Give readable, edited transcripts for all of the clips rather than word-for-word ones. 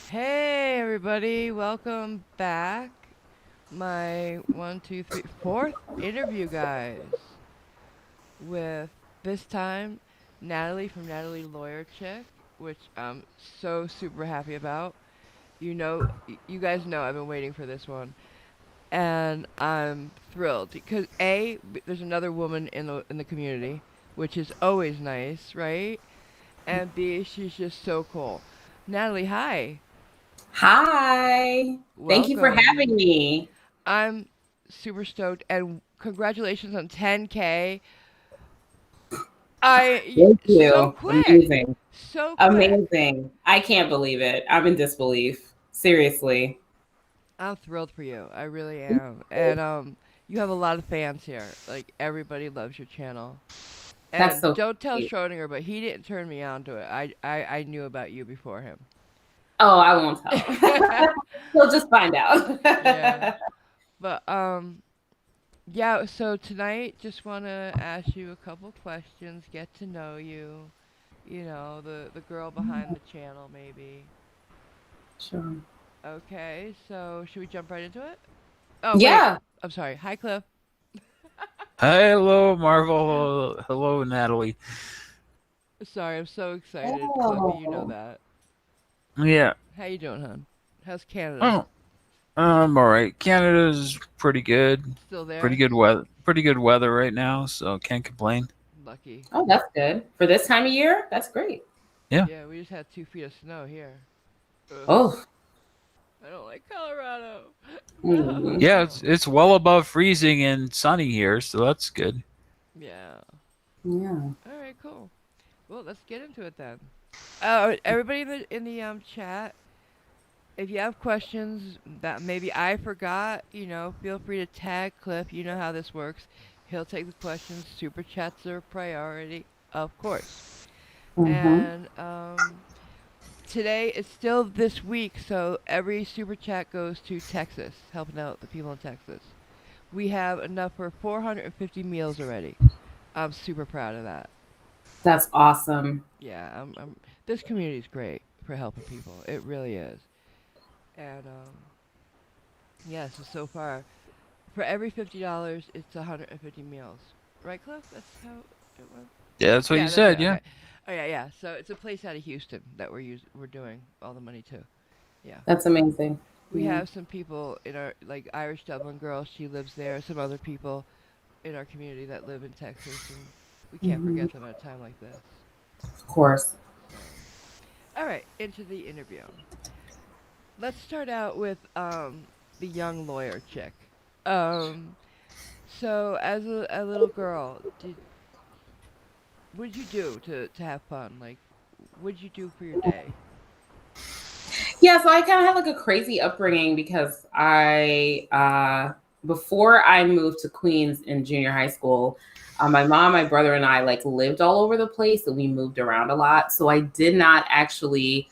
Hey everybody, welcome back. My fourth interview, guys, with this time Natalie from Natalie Lawyer Chick, which I'm so super happy about. You guys know I've been waiting for this one, and I'm thrilled because there's another woman in the community, which is always nice, right? And B, she's just so cool. Natalie, hi. Hi. Thank you for Welcome. having me. I'm super stoked and congratulations on 10K. Thank So you. quick. Amazing. So quick. Amazing. I can't believe it. I'm in disbelief. Seriously. I'm thrilled for you. I really am. And you have a lot of fans here. Like everybody loves your channel. That's And so don't tell sweet. Schrodinger, but he didn't turn me on to it. I knew about you before him. Oh, I won't tell. We'll just find out. Yeah. But yeah, so tonight just want to ask you a couple questions, get to know you. The girl behind the channel maybe. Sure. Okay, so should we jump right into it? Oh, wait. Yeah. I'm sorry. Hi, Cliff. Hello, Marvel. Hello, Natalie. Sorry, I'm so excited, Cliffy. You know Oh. that. Yeah. How you doing, hon? How's Canada? Oh, I'm all right. Canada's pretty good. Still Pretty there? good weather. Pretty good weather right now, so can't complain. Lucky. Oh, that's good. For this time of year, that's great. Yeah. Yeah, we just had 2 feet of snow here. Ugh. Oh. I don't like Colorado. Mm. Yeah, No. it's well above freezing and sunny here, so that's good. Yeah. Yeah. All right, cool. Well, let's get into it then. Everybody in the chat, if you have questions that maybe I forgot, feel free to tag Cliff. You know how this works. He'll take the questions. Super chats are a priority, of course. Mm-hmm. And today is still this week, so every super chat goes to Texas, helping out the people in Texas. We have enough for 450 meals already. I'm super proud of that. That's awesome. Yeah, this community is great for helping people. It really is. And yeah, so far, for every $50, it's 150 meals. Right, Cliff? That's how it went. Yeah, that's what you Yeah, that's said. right. Yeah. Okay. Oh yeah, yeah. So it's a place out of Houston that we're doing all the money to. Yeah. That's amazing. We Yeah. have some people in our like Irish Dublin girl. She lives there. Some other people in our community that live in Texas, and we can't Mm-hmm. forget them at a time like this. Of course. Right. All right. Into the interview. Let's start out with the young lawyer chick. Um, so as a little girl, what did you do to have fun? Like, what did you do for your day? Yeah, so I kind of had like a crazy upbringing because before I moved to Queens in junior high school, my mom, my brother, and I like lived all over the place and we moved around a lot. So I did not actually,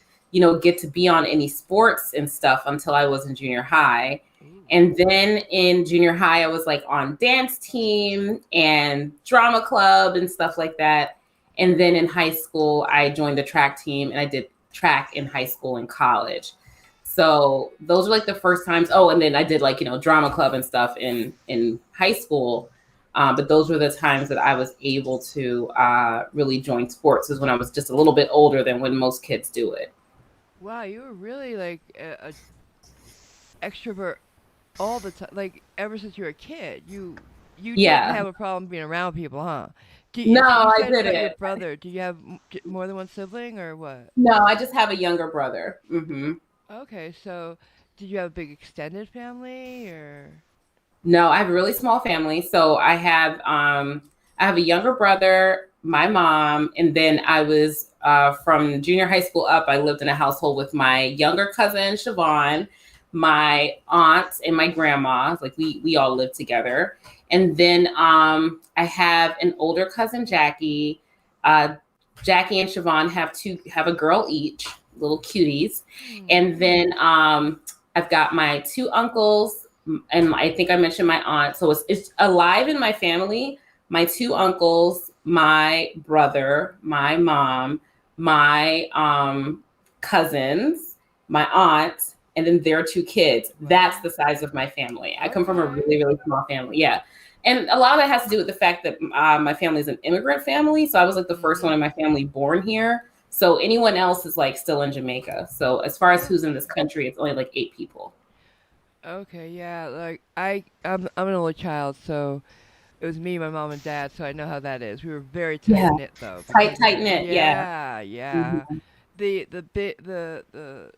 get to be on any sports and stuff until I was in junior high. Ooh. And then in junior high, I was like on dance team and drama club and stuff like that. And then in high school, I joined the track team and I did track in high school and college. So those were like the first times. Oh, and then I did like, drama club and stuff in high school. But those were the times that I was able to really join sports, is when I was just a little bit older than when most kids do it. Wow, you were really like a extrovert all the time. Like ever since you were a kid, you didn't Yeah. have a problem being around people, huh? No, You I said you got your didn't. brother. Do you have more than one sibling or what? No, I just have a younger brother. Okay, so did you have a big extended family or? No, I have a really small family. So I have a younger brother, my mom, and then I was from junior high school up. I lived in a household with my younger cousin Siobhan, my aunt, and my grandma. Like we all lived together. And then I have an older cousin Jackie. Uh, Jackie and Siobhan have a girl each, little cuties. And Hmm. then I've got my two uncles, and I think I mentioned my aunt. So it's alive in my family. My two uncles, my brother, my mom, my cousins, my aunt, and then their 2 kids. That's the size of my family. I come from a really, really small family. Yeah. And a lot of that has to do with the fact that my family is an immigrant family. So I was like the first one in my family born here. So anyone else is like still in Jamaica. So as far as who's in this country, it's only like 8 people. Okay, yeah, like I'm an only child, so it was me, my mom, and dad. So I know how that is. We were very tight Yeah. knit, though. Because Tight knit. Yeah. yeah, yeah. Mhm. The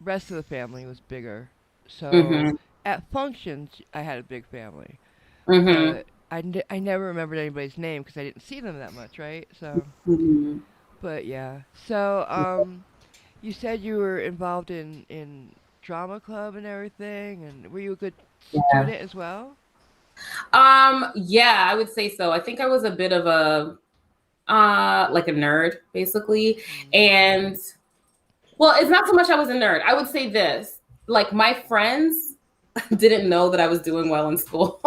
rest of the family was bigger. So Mhm. at functions, I had a big family, Mhm. but I never remembered anybody's name because I didn't see them that much, right? So, Mhm. but yeah. So you said you were involved in drama club and everything, and were you a good Yeah. student as well? Yeah, I would say so. I think I was a bit of a like a nerd, basically. Mm. And well, it's not so much I was a nerd. I would say this. Like my friends didn't know that I was doing well in school.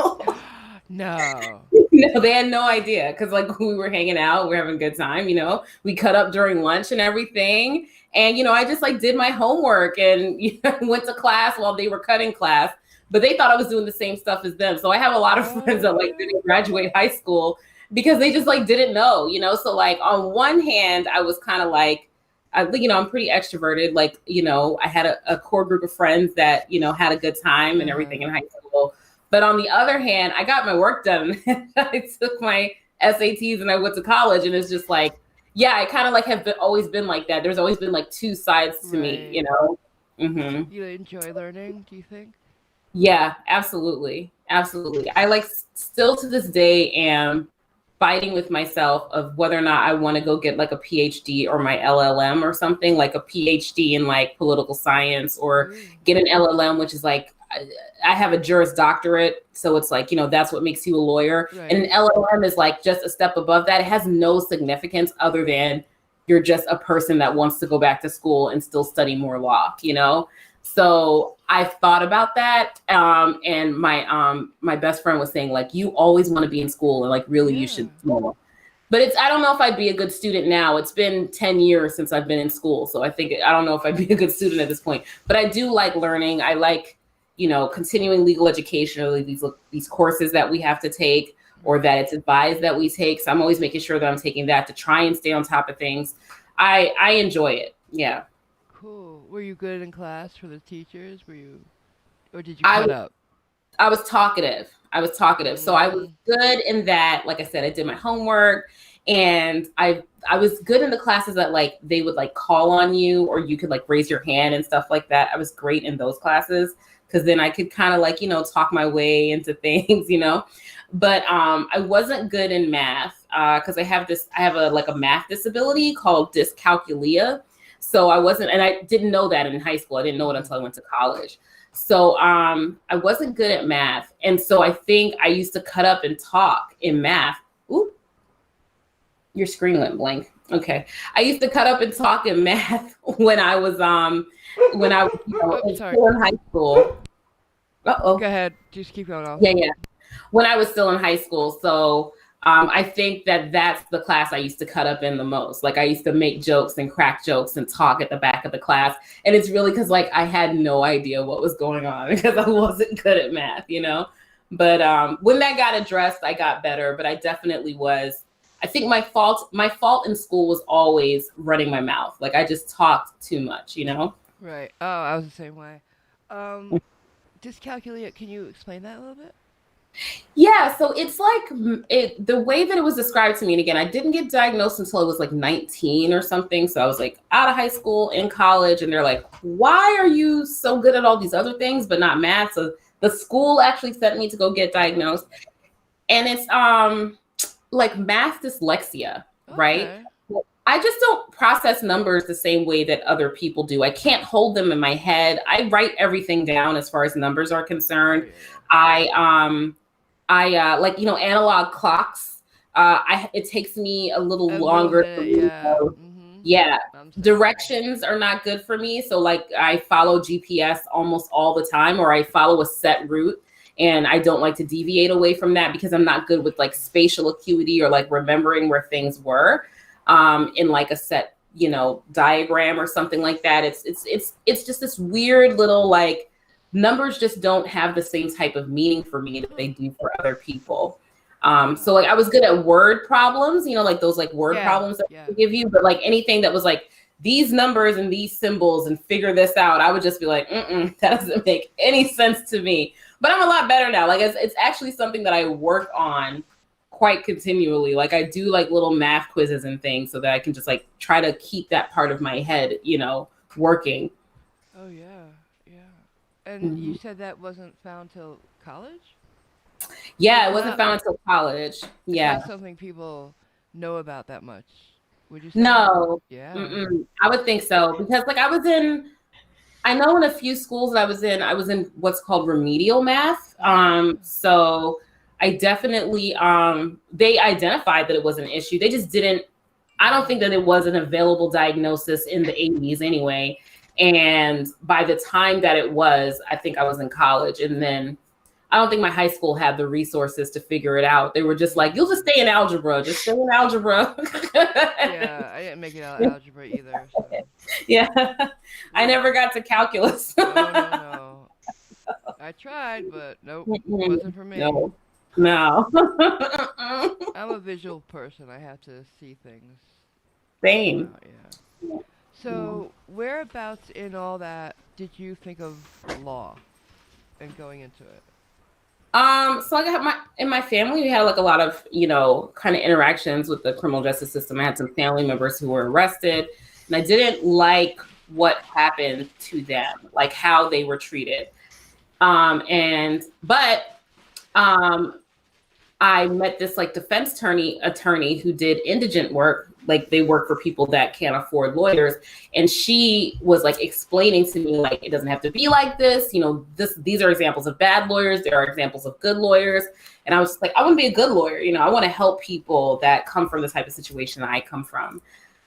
No. No, they had no idea because like we were hanging out, we were having a good time, we cut up during lunch and everything. And I just like did my homework and went to class while they were cutting class, but they thought I was doing the same stuff as them. So I have a lot of friends that like didn't graduate high school because they just like didn't know. So like on one hand, I was kind of like, I'm pretty extroverted. Like, I had a core group of friends that, had a good time and Uh-huh. everything in high school. But on the other hand, I got my work done. I took my SATs and I went to college, and it's just like, yeah, I kind of like have always been like that. There's always been like 2 sides to me. Right. Mm-hmm. You enjoy learning, do you think? Yeah, absolutely. Absolutely. I like still to this day am fighting with myself of whether or not I want to go get like a PhD or my LLM or something, like a PhD in like political science, or Ooh. get an LLM, which is like, I have a Juris Doctorate. So it's like, that's what makes you a lawyer. Right. And an LLM is like just a step above that. It has no significance other than you're just a person that wants to go back to school and still study more law. So I thought about that, and my best friend was saying like, you always want to be in school, and like really you Yeah. should. But I don't know if I'd be a good student now. It's been 10 years since I've been in school, so I don't know if I'd be a good student at this point. But I do like learning. I like continuing legal education, or these courses that we have to take, or that it's advised that we take. So I'm always making sure that I'm taking that to try and stay on top of things. I enjoy it. Yeah. Cool. Were you good in class for the teachers? Or did you I cut up? I was talkative. So I was Mm. good in that. Like I said, I did my homework, and I was good in the classes that like they would like call on you, or you could like raise your hand and stuff like that. I was great in those classes because then I could kind of like, talk my way into things. But I wasn't good in math because I have a math disability called dyscalculia. So I wasn't, and I didn't know that in high school. I didn't know it until I went to college. So I wasn't good at math. And so I think I used to cut up and talk in math. Ooh, your screen went blank. Okay. I used to cut up and talk in math when I was Oh, sorry. still in high school. Uh-oh. Go ahead. Just keep going off. Yeah. When I was still in high school. So I think that's the class I used to cut up in the most. Like I used to make jokes and crack jokes and talk at the back of the class. And it's really because like I had no idea what was going on because I wasn't good at math. But when that got addressed, I got better. But I definitely was. I think my fault in school was always running my mouth. Like I just talked too much. Right. Oh, I was the same way. Um, Dyscalculia, can you explain that a little bit? Yeah, so it's like the way that it was described to me, and again, I didn't get diagnosed until I was like 19 or something. So I was like out of high school, in college, and they're like, why are you so good at all these other things, but not math? So the school actually sent me to go get diagnosed. And it's like math dyslexia, right? Okay. I just don't process numbers the same way that other people do. I can't hold them in my head. I write everything down as far as numbers are concerned. I like, analog clocks. It takes me a little longer. Yeah. Yeah. Directions are not good for me. So like I follow GPS almost all the time, or I follow a set route. And I don't like to deviate away from that because I'm not good with like spatial acuity or like remembering where things were in like a set diagram or something like that. It's just this weird little, like, numbers just don't have the same type of meaning for me that they do for other people. So like I was good at word problems, like those like word problems that they give you, but like anything that was like these numbers and these symbols and figure this out, I would just be like, that doesn't make any sense to me. But I'm a lot better now. Like it's actually something that I work on quite continually. Like I do like little math quizzes and things so that I can just like try to keep that part of my head, working. Oh yeah. And you said that wasn't found till college? Yeah, it wasn't found until college. Yeah. Not something people know about that much, would you say? No. Yeah. I would think so, because like I know in a few schools that I was in what's called remedial math. So I definitely, they identified that it was an issue. They just didn't, I don't think that it was an available diagnosis in the 80s anyway. And by the time that it was, I think I was in college. And then I don't think my high school had the resources to figure it out. They were just like, you'll just stay in algebra. Just stay in algebra. Yeah, I didn't make it out of algebra either. So. Yeah. I never got to calculus. No. I tried, but nope, wasn't for me. No. I'm a visual person. I have to see things. Same. Yeah. So, whereabouts in all that did you think of law and going into it? So I got in my family, we had like a lot of, kind of interactions with the criminal justice system. I had some family members who were arrested, and I didn't like what happened to them, like how they were treated. I met this like defense attorney who did indigent work. Like they work for people that can't afford lawyers. And she was like explaining to me, like, it doesn't have to be like this. These are examples of bad lawyers. There are examples of good lawyers. And I was just like, I want to be a good lawyer. I want to help people that come from the type of situation that I come from.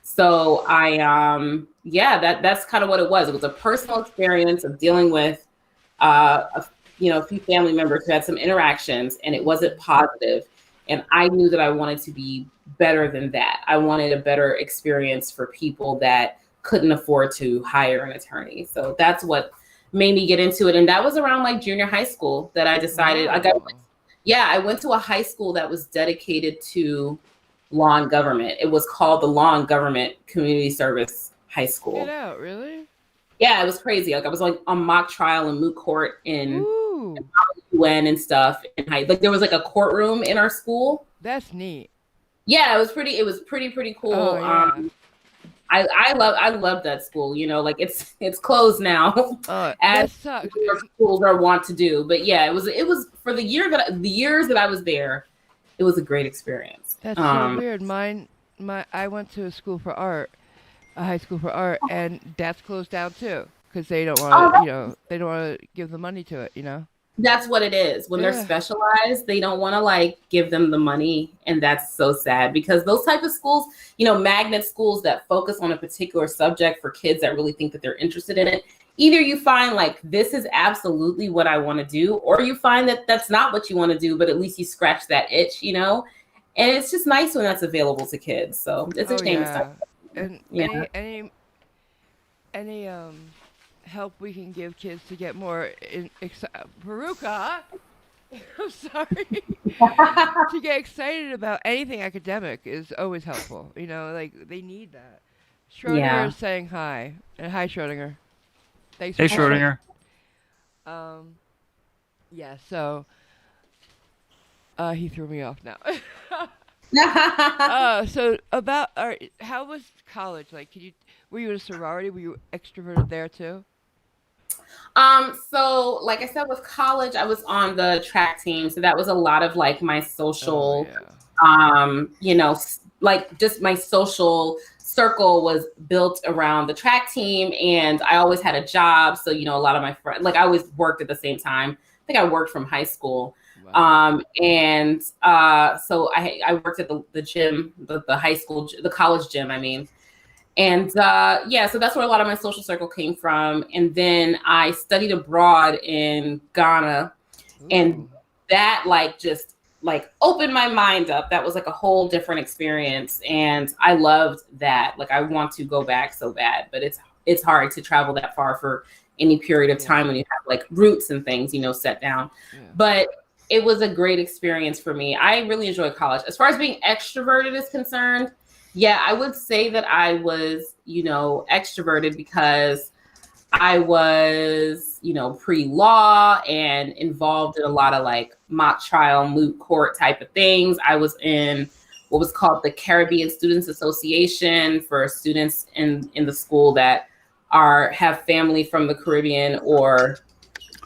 So that's kind of what it was. It was a personal experience of dealing with, a few family members who had some interactions, and it wasn't positive. And I knew that I wanted to be better than that. I wanted a better experience for people that couldn't afford to hire an attorney. So that's what made me get into it. And that was around like junior high school that I decided. I went to a high school that was dedicated to law and government. It was called the Law and Government Community Service High School. Get out, really? Yeah, it was crazy. Like I was like on mock trial and moot court in UN and stuff. Like there was like a courtroom in our school. That's neat. Yeah, it was pretty cool. Oh, yeah. I love that school. Like it's closed now, as schools are wont to do. But yeah, it was for the years that I was there, it was a great experience. That's so weird. I went to a school for art, a high school for art, and that's closed down too because they don't want to, they don't want to give the money to it. That's what it is. When they're specialized, they don't want to like give them the money. And that's so sad because those type of schools, magnet schools that focus on a particular subject for kids that really think that they're interested in it. Either you find like, this is absolutely what I want to do, or you find that that's not what you want to do, but at least you scratch that itch, And it's just nice when that's available to kids. So it's a shame. Yeah. And any help we can give kids to get more Veruca, I'm sorry, to get excited about anything academic is always helpful. Like they need that. Schrodinger is saying hi, and hi Schrodinger. Thanks. Hey Schrodinger. Yeah. So, he threw me off now. So about how was college? Like, were you in a sorority? Were you extroverted there too? So like I said, with college, I was on the track team. So that was a lot of like my social, like just my social circle was built around the track team. And I always had a job. So, a lot of my friends, like I always worked at the same time. I think I worked from high school. Wow. So I worked at the gym, the high school, the college gym, I mean. And so that's where a lot of my social circle came from. And then I studied abroad in Ghana. Ooh. And that like just like opened my mind up. That was like a whole different experience. And I loved that. Like I want to go back so bad, but it's hard to travel that far for any period of time when you have like roots and things, set down. Yeah. But it was a great experience for me. I really enjoyed college. As far as being extroverted is concerned, yeah, I would say that I was, extroverted because I was, pre-law and involved in a lot of like mock trial, moot court type of things. I was in what was called the Caribbean Students Association for students in the school that have family from the Caribbean or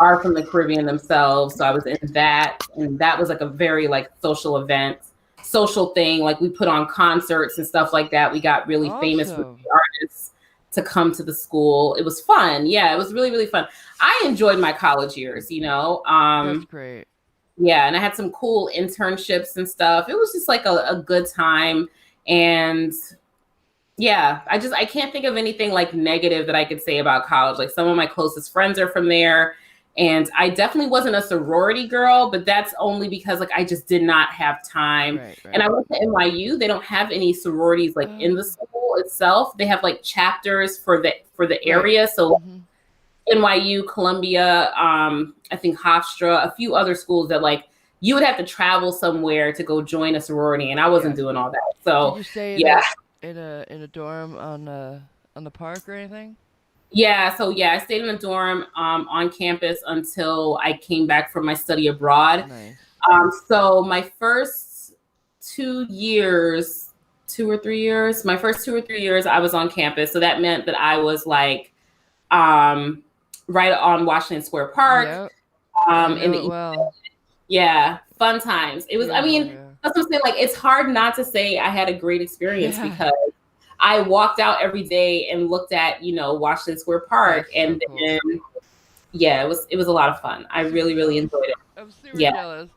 are from the Caribbean themselves. So I was in that, and that was like a very like social thing. Like we put on concerts and stuff like that. We got really famous artists to come to the school. It was fun. Yeah, it was really, really fun. I enjoyed my college years, That's great. Yeah, and I had some cool internships and stuff. It was just like a good time. And yeah, I can't think of anything like negative that I could say about college. Like some of my closest friends are from there. And I definitely wasn't a sorority girl, but that's only because like I just did not have time. Right. And I went to NYU. They don't have any sororities like in the school itself. They have like chapters for the area. Right. So NYU, Columbia, I think Hofstra, a few other schools that like you would have to travel somewhere to go join a sorority, and I wasn't doing all that. So did you stay in a dorm on the park or anything? Yeah, so I stayed in a dorm on campus until I came back from my study abroad. Nice. So my first 2 or 3 years, I was on campus. So that meant that I was like right on Washington Square Park. Yep. In the yeah, fun times. It was. Yeah, that's what I'm saying. Like it's hard not to say I had a great experience because I walked out every day and looked at, Washington Square Park. That's and so then, cool. Yeah, it was a lot of fun. I really, really enjoyed it. I'm super jealous.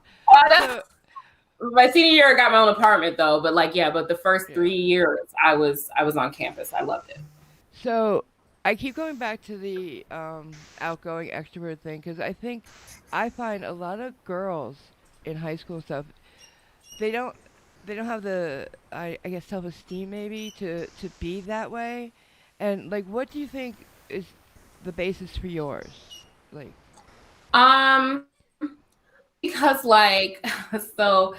My senior year, I got my own apartment though. But but the first 3 years I was on campus. I loved it. So I keep going back to the outgoing extrovert thing because I find a lot of girls in high school and stuff, they don't have the I guess self-esteem maybe to be that way. And like what do you think is the basis for yours? Like because so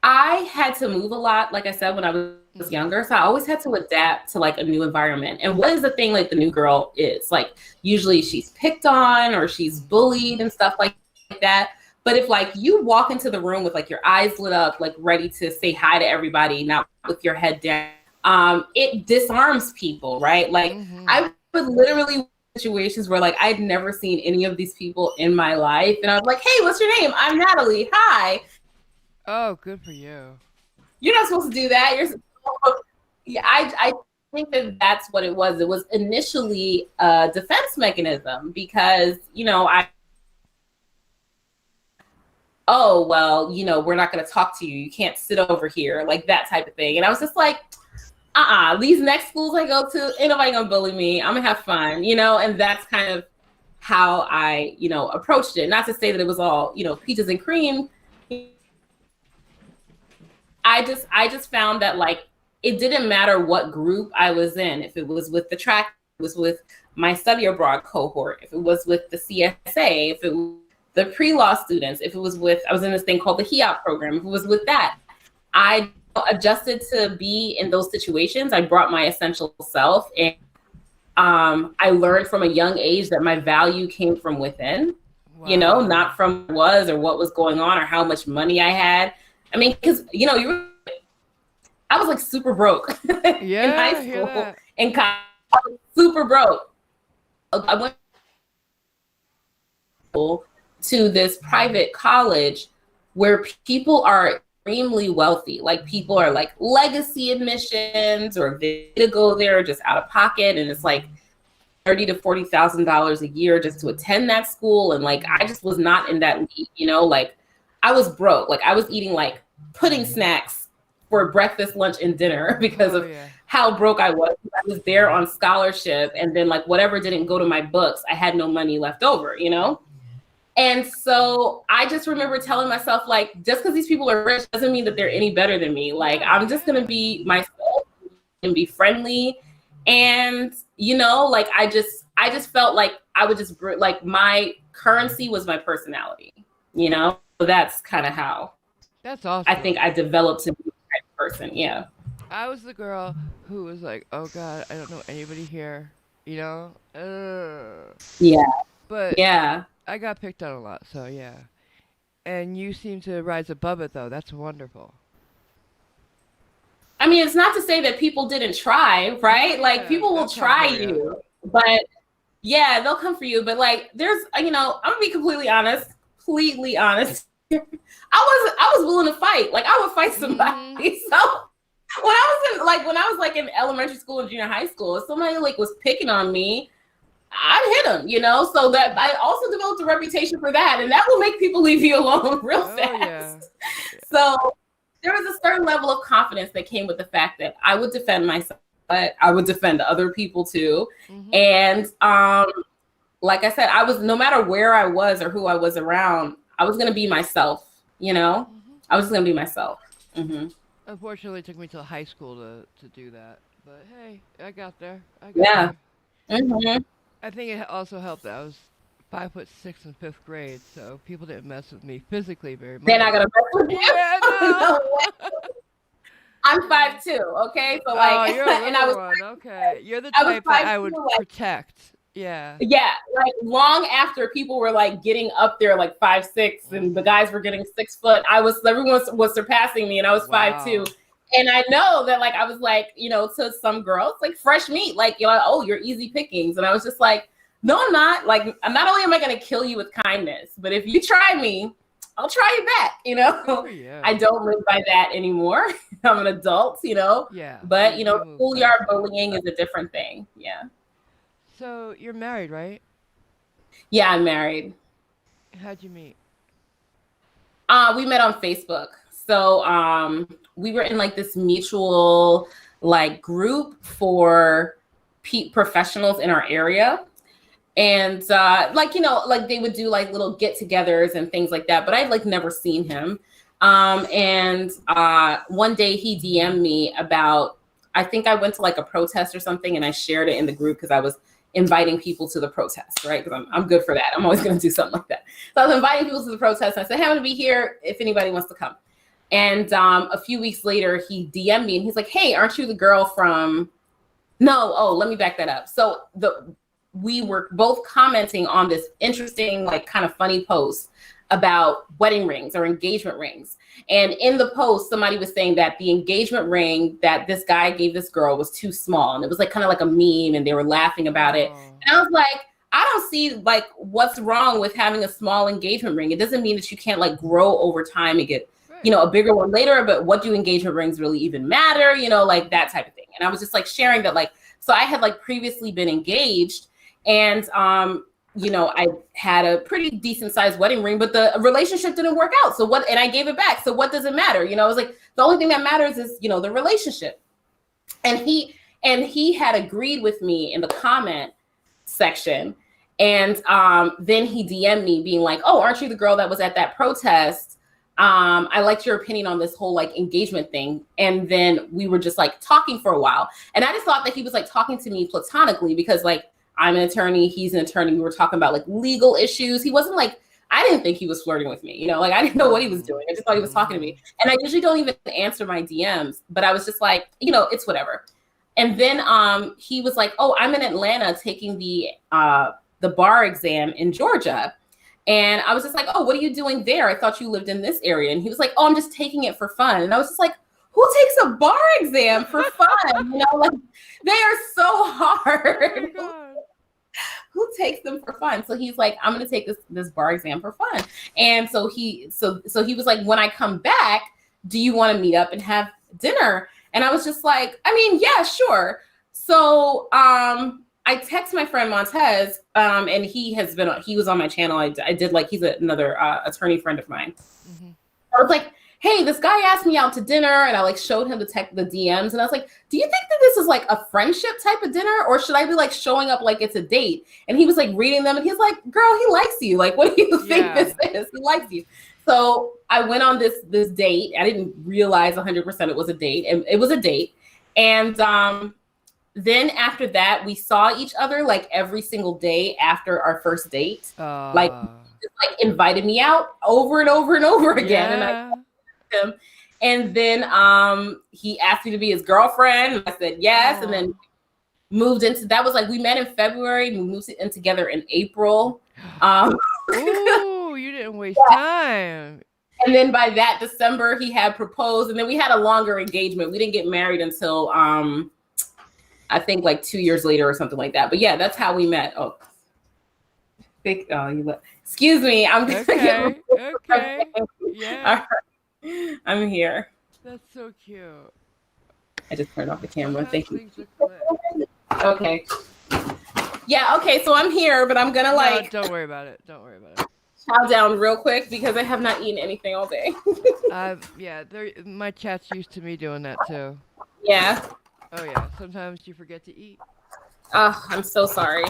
I had to move a lot, like I said, when I was younger. So I always had to adapt to like a new environment. And what is the thing like the new girl is? Like usually she's picked on or she's bullied and stuff like that. But if like you walk into the room with like your eyes lit up, like ready to say hi to everybody, not with your head down, it disarms people, right? Like I would literally situations where like I'd never seen any of these people in my life. And I was like, hey, what's your name? I'm Natalie. Hi. Oh, good for you. You're not supposed to do that. I think that's what it was. It was initially a defense mechanism because, oh, well, we're not going to talk to you. You can't sit over here, like that type of thing. And I was just like, these next schools I go to, ain't nobody going to bully me. I'm going to have fun, and that's kind of how I, approached it. Not to say that it was all, peaches and cream. I just found that like, it didn't matter what group I was in. If it was with the track, it was with my study abroad cohort. If it was with the CSA, if it was the pre-law students, if it was I was in this thing called the HEOP program. If it was with that, I adjusted to be in those situations. I brought my essential self, and I learned from a young age that my value came from within, not from what was going on or how much money I had. I mean, because, I was like super broke in high school and college. I was super broke. I went to this private college where people are extremely wealthy. Like people are like legacy admissions or they to go there just out of pocket. And it's like $30,000 to $40,000 a year just to attend that school. And like, I just was not in that league, like I was broke. Like I was eating like pudding snacks for breakfast, lunch, and dinner because of how broke I was. I was there on scholarship, and then like whatever didn't go to my books, I had no money left over, And so I just remember telling myself, like, just because these people are rich doesn't mean that they're any better than me. Like, I'm just going to be myself and be friendly. And, you know, like, I just felt like I would just, like, my currency was my personality, you know? So that's kind of how That's awesome. I think I developed to be the type of person. Yeah. I was the girl who was like, oh God, I don't know anybody here, you know? Yeah. But Yeah. I got picked on a lot, so yeah. And you seem to rise above it, though. That's wonderful. I mean, it's not to say that people didn't try, right? Yeah, Like, people will they'll come try for you, but yeah, they'll come for you. But like, there's, you know, I'm gonna be completely honest. I was willing to fight. Like, I would fight somebody. So when I was like in elementary school and junior high school, if somebody like was picking on me, I'd hit them, you know. So that I also developed a reputation for that, and that will make people leave you alone real fast. Yeah. So there was a certain level of confidence that came with the fact that I would defend myself, but I would defend other people too. Mm-hmm. And like I said, I was, no matter where I was or who I was around, I was gonna be myself. You know, I was gonna be myself. Mm-hmm. Unfortunately, it took me till high school to do that. But hey, I got there. Yeah. Mm-hmm. I think it also helped that I was 5'6" in 5th grade, so people didn't mess with me physically very much. They're not gonna mess with you. Yeah, no. I'm 5'2", okay? So like, oh, you're a little and I was one. Okay, you're the type that I would protect. Yeah. Yeah, like long after people were like getting up there like 5'6", and the guys were getting 6 foot, everyone was surpassing me, and I was 5'2". And I know that, like, I was like, you know, to some girls, like, fresh meat, like, you're like, oh, you're easy pickings. And I was just like, no, I'm not. Like, not only am I going to kill you with kindness, but if you try me, I'll try you back, you know? Oh, yeah. I don't live by that anymore. I'm an adult, you know? Yeah. But, you know, schoolyard bullying is a different thing. Yeah. So you're married, right? Yeah, I'm married. How'd you meet? We met on Facebook. So we were in like this mutual like group for professionals in our area. And like, you know, like they would do like little get-togethers and things like that, but I'd like never seen him. And one day he DM'd me about, I think I went to like a protest or something, and I shared it in the group because I was inviting people to the protest, right? Because I'm good for that. I'm always going to do something like that. So I was inviting people to the protest, and I said, hey, I'm going to be here if anybody wants to come. And a few weeks later, he DM'd me, and he's like, hey, aren't you the girl from, let me back that up. So we were both commenting on this interesting, like kind of funny post about wedding rings or engagement rings. And in the post, somebody was saying that the engagement ring that this guy gave this girl was too small. And it was like kind of like a meme, and they were laughing about it. And I was like, I don't see like what's wrong with having a small engagement ring. It doesn't mean that you can't like grow over time and get, you know, a bigger one later, but what do engagement rings really even matter? You know, like that type of thing. And I was just like sharing that, like, so I had like previously been engaged, and you know, I had a pretty decent sized wedding ring, but the relationship didn't work out. So what, and I gave it back. So what does it matter? You know, I was like, the only thing that matters is, you know, the relationship. And he had agreed with me in the comment section. And then he DM'd me being like, oh, aren't you the girl that was at that protest? I liked your opinion on this whole like engagement thing. And then we were just like talking for a while. And I just thought that he was like talking to me platonically because like, I'm an attorney, he's an attorney. We were talking about like legal issues. He wasn't like, I didn't think he was flirting with me. You know, like I didn't know what he was doing. I just thought he was talking to me. And I usually don't even answer my DMs, but I was just like, you know, it's whatever. And then he was like, oh, I'm in Atlanta taking the bar exam in Georgia. And I was just like, oh, what are you doing there? I thought you lived in this area. And he was like, oh, I'm just taking it for fun. And I was just like, who takes a bar exam for fun? You know, like they are so hard. Oh who takes them for fun? So he's like, I'm going to take this bar exam for fun. And so he was like, when I come back, do you want to meet up and have dinner? And I was just like, I mean, yeah, sure. So I text my friend Montez, and he was on my channel. I did like, he's another attorney friend of mine. Mm-hmm. I was like, hey, this guy asked me out to dinner, and I like showed him the DMs, and I was like, do you think that this is like a friendship type of dinner, or should I be like showing up like it's a date? And he was like reading them, and he's like, girl, he likes you. Like, what do you think this is? He likes you. So I went on this date. I didn't realize 100% it was a date, and it was a date. And then after that, we saw each other like every single day after our first date. Like, just, like invited me out over and over and over again, and I him. And then he asked me to be his girlfriend. I said yes, and then moved into that was like we met in February. We moved in together in April. Ooh, you didn't waste time. And then by that December, he had proposed, and then we had a longer engagement. We didn't get married until I think like 2 years later or something like that. But yeah, that's how we met. Oh, excuse me. I'm okay. Okay. Yeah. I'm here. That's so cute. I just turned off the camera. Thank you. Okay. Yeah. Okay. So I'm here, but I'm gonna like. No, don't worry about it. Don't worry about it. Chow down real quick because I have not eaten anything all day. Yeah. My chat's used to me doing that too. Yeah. Oh yeah. Sometimes you forget to eat. Oh, I'm so sorry.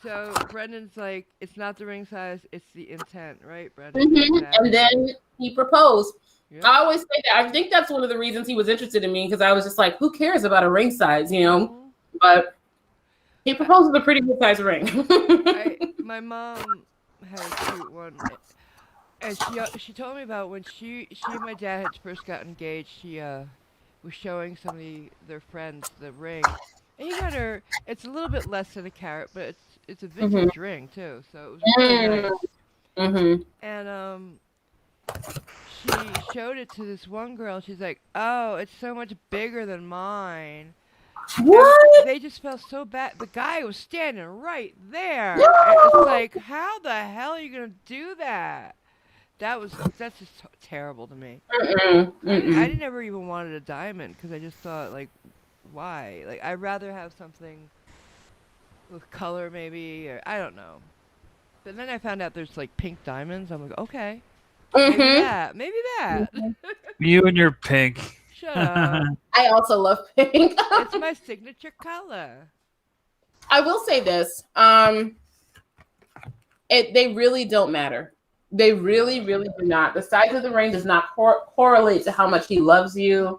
So Brendan's like, it's not the ring size, it's the intent, right, Brendan? Mm-hmm. And then he proposed. Yep. I always say that. I think that's one of the reasons he was interested in me, because I was just like, who cares about a ring size, you know? Mm-hmm. But he proposed with a pretty good size ring. My mom had a cute one, and she told me about when she and my dad had first got engaged. She was showing some of their friends the ring. And he got her. It's a little bit less than a carat, but it's a vintage ring too, so it was really nice. Mm-hmm. And she showed it to this one girl. She's like, "Oh, it's so much bigger than mine." What? And they just felt so bad. The guy was standing right there. It's like, how the hell are you gonna do that? That's just terrible to me. I never even wanted a diamond because I just thought like. Why? Like, I'd rather have something with color maybe, or I don't know. But then I found out there's like pink diamonds. I'm like, okay, maybe that. You and your pink. Shut up. I also love pink. It's my signature color. I will say this. They really don't matter. They really, really do not. The size of the ring does not correlate to how much he loves you.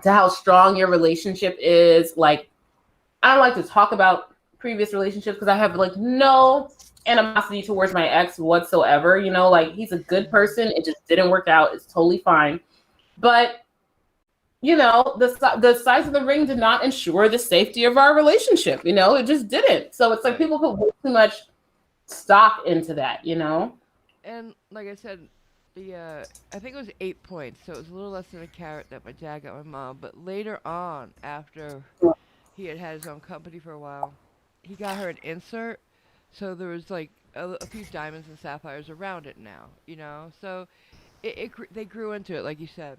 To how strong your relationship is. Like, I don't like to talk about previous relationships because I have like no animosity towards my ex whatsoever. You know, like he's a good person. It just didn't work out. It's totally fine. But you know, the size of the ring did not ensure the safety of our relationship. You know, it just didn't. So it's like people put way too much stock into that. You know. And like I said. I think it was 8 points, so it was a little less than a carat that my dad got my mom. But later on, after he had his own company for a while, he got her an insert, so there was like a few diamonds and sapphires around it now, you know. So they grew into it, like you said.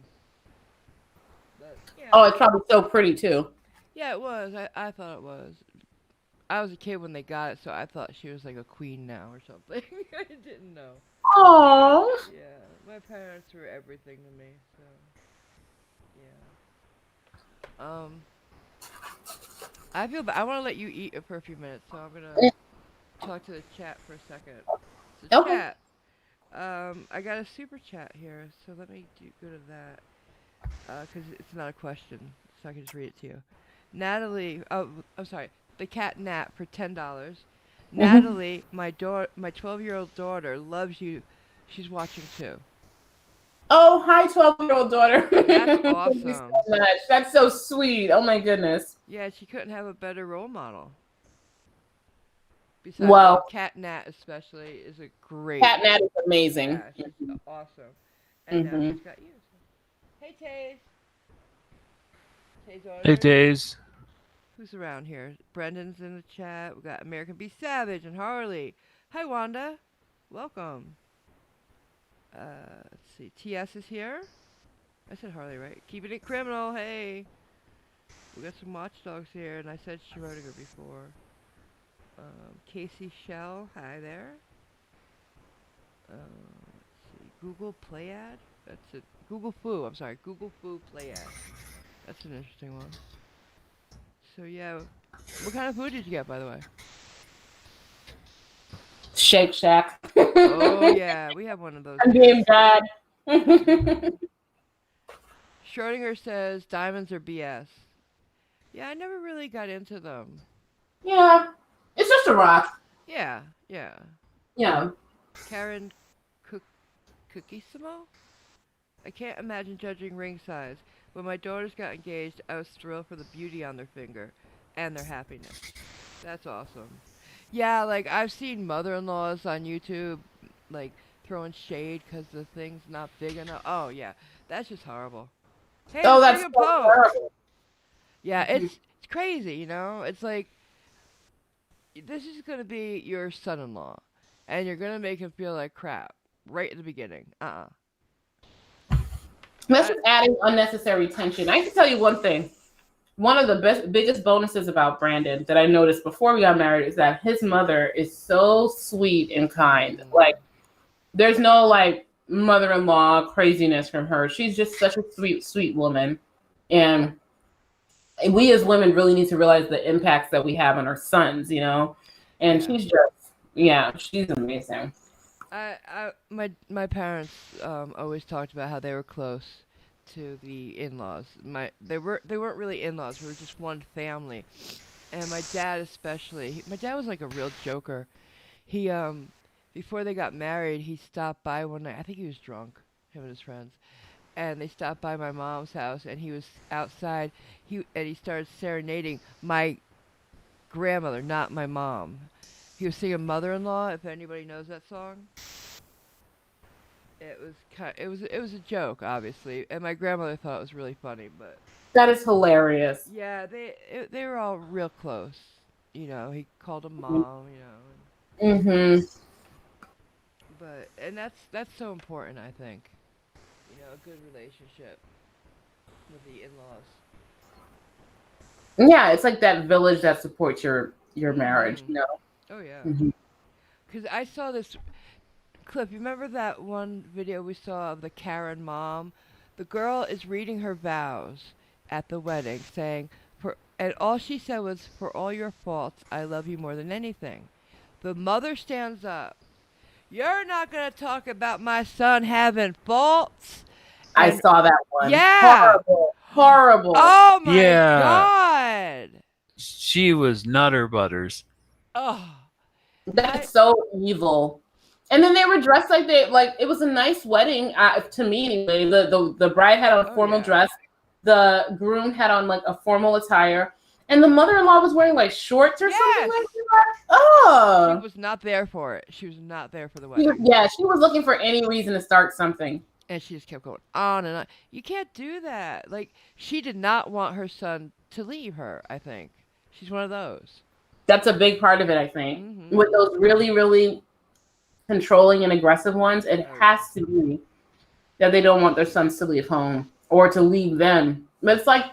But, yeah. Oh, it's probably so pretty too. Yeah, it was. I thought it was. I was a kid when they got it, so I thought she was like a queen now or something. I didn't know. Oh. Yeah, my parents were everything to me, so yeah. I feel bad. I want to let you eat it for a few minutes, so I'm gonna talk to the chat for a second. So okay. Chat. I got a super chat here, so let me go to that. Because it's not a question, so I can just read it to you. Natalie, I'm sorry, the cat Nat for $10. Natalie, my 12-year-old daughter, loves you. She's watching too. Oh, hi, 12-year-old daughter. That's awesome. Thank you so much. That's so sweet. Oh my goodness. Yeah, she couldn't have a better role model. Besides, Cat Nat especially is a great. Cat Nat is amazing. Yeah, she's awesome. And now she's got you. So. Hey, Taze. Hey, Taze. Who's around here? Brendan's in the chat. We got American B. Savage and Harley. Hi, Wanda. Welcome. Let's see. TS is here. I said Harley, right? Keeping it criminal. Hey. We got some watchdogs here, and I said Schrodinger before. Casey Shell. Hi there. Let's see. Google Play Ad. That's it. Google Foo. I'm sorry. Google Foo Play Act. That's an interesting one. So yeah, what kind of food did you get, by the way? Shake Shack. Oh yeah, we have one of those I'm here. being bad. Schrodinger says diamonds are BS. Yeah, I never really got into them. Yeah, it's just a rock. Yeah, yeah. Yeah. Karen Cookissimo? I can't imagine judging ring size. When my daughters got engaged, I was thrilled for the beauty on their finger and their happiness. That's awesome. Yeah, like I've seen mother-in-laws on YouTube, like throwing shade because the thing's not big enough. Oh yeah, that's just horrible. Hey, Oh, let's that's take a so poke. terrible. Yeah, it's crazy, you know. It's like this is gonna be your son-in-law, and you're gonna make him feel like crap right at the beginning. That's just adding unnecessary tension. I can tell you one thing. One of the biggest bonuses about Brandon that I noticed before we got married is that his mother is so sweet and kind. Like, there's no like mother-in-law craziness from her. She's just such a sweet, sweet woman. And we as women really need to realize the impacts that we have on our sons, you know? And Yeah. she's just, yeah, she's amazing. My parents always talked about how they were close to the in-laws. They weren't really in-laws. We were just one family, and my dad especially. My dad was like a real joker. He before they got married, he stopped by one night. I think he was drunk, him and his friends, and they stopped by my mom's house, and he was outside. He started serenading my grandmother, not my mom. He was singing "Mother-in-Law." If anybody knows that song. It was a joke, obviously, and my grandmother thought it was really funny. But That is hilarious. yeah, they were all real close. You know, he called her mom. You know, Mm-hmm. and that's so important. I think, you know, a good relationship with the in-laws. Yeah, it's like that village that supports your marriage, you know? Oh yeah, Mm-hmm. because I saw this clip. You remember that one video we saw of the Karen mom? The girl is reading her vows at the wedding, saying, and all she said was, "For all your faults, I love you more than anything." The mother stands up. "You're not gonna talk about my son having faults." I And saw that one. yeah. Horrible. Oh my Yeah. God. She was nutter butters. Oh. That's so evil. And then they were dressed like it was a nice wedding, to me anyway. The bride had on a formal dress. The groom had on like a formal attire. And the mother-in-law was wearing like shorts or something like that. Oh. She was not there for it. She was not there for the wedding. Yeah, she was looking for any reason to start something. And she just kept going on and on. You can't do that. Like, she did not want her son to leave her, I think. She's one of those. That's a big part of it, I think. Mm-hmm. With those really, really controlling and aggressive ones, it has to be that they don't want their sons to leave home or to leave them. But it's like,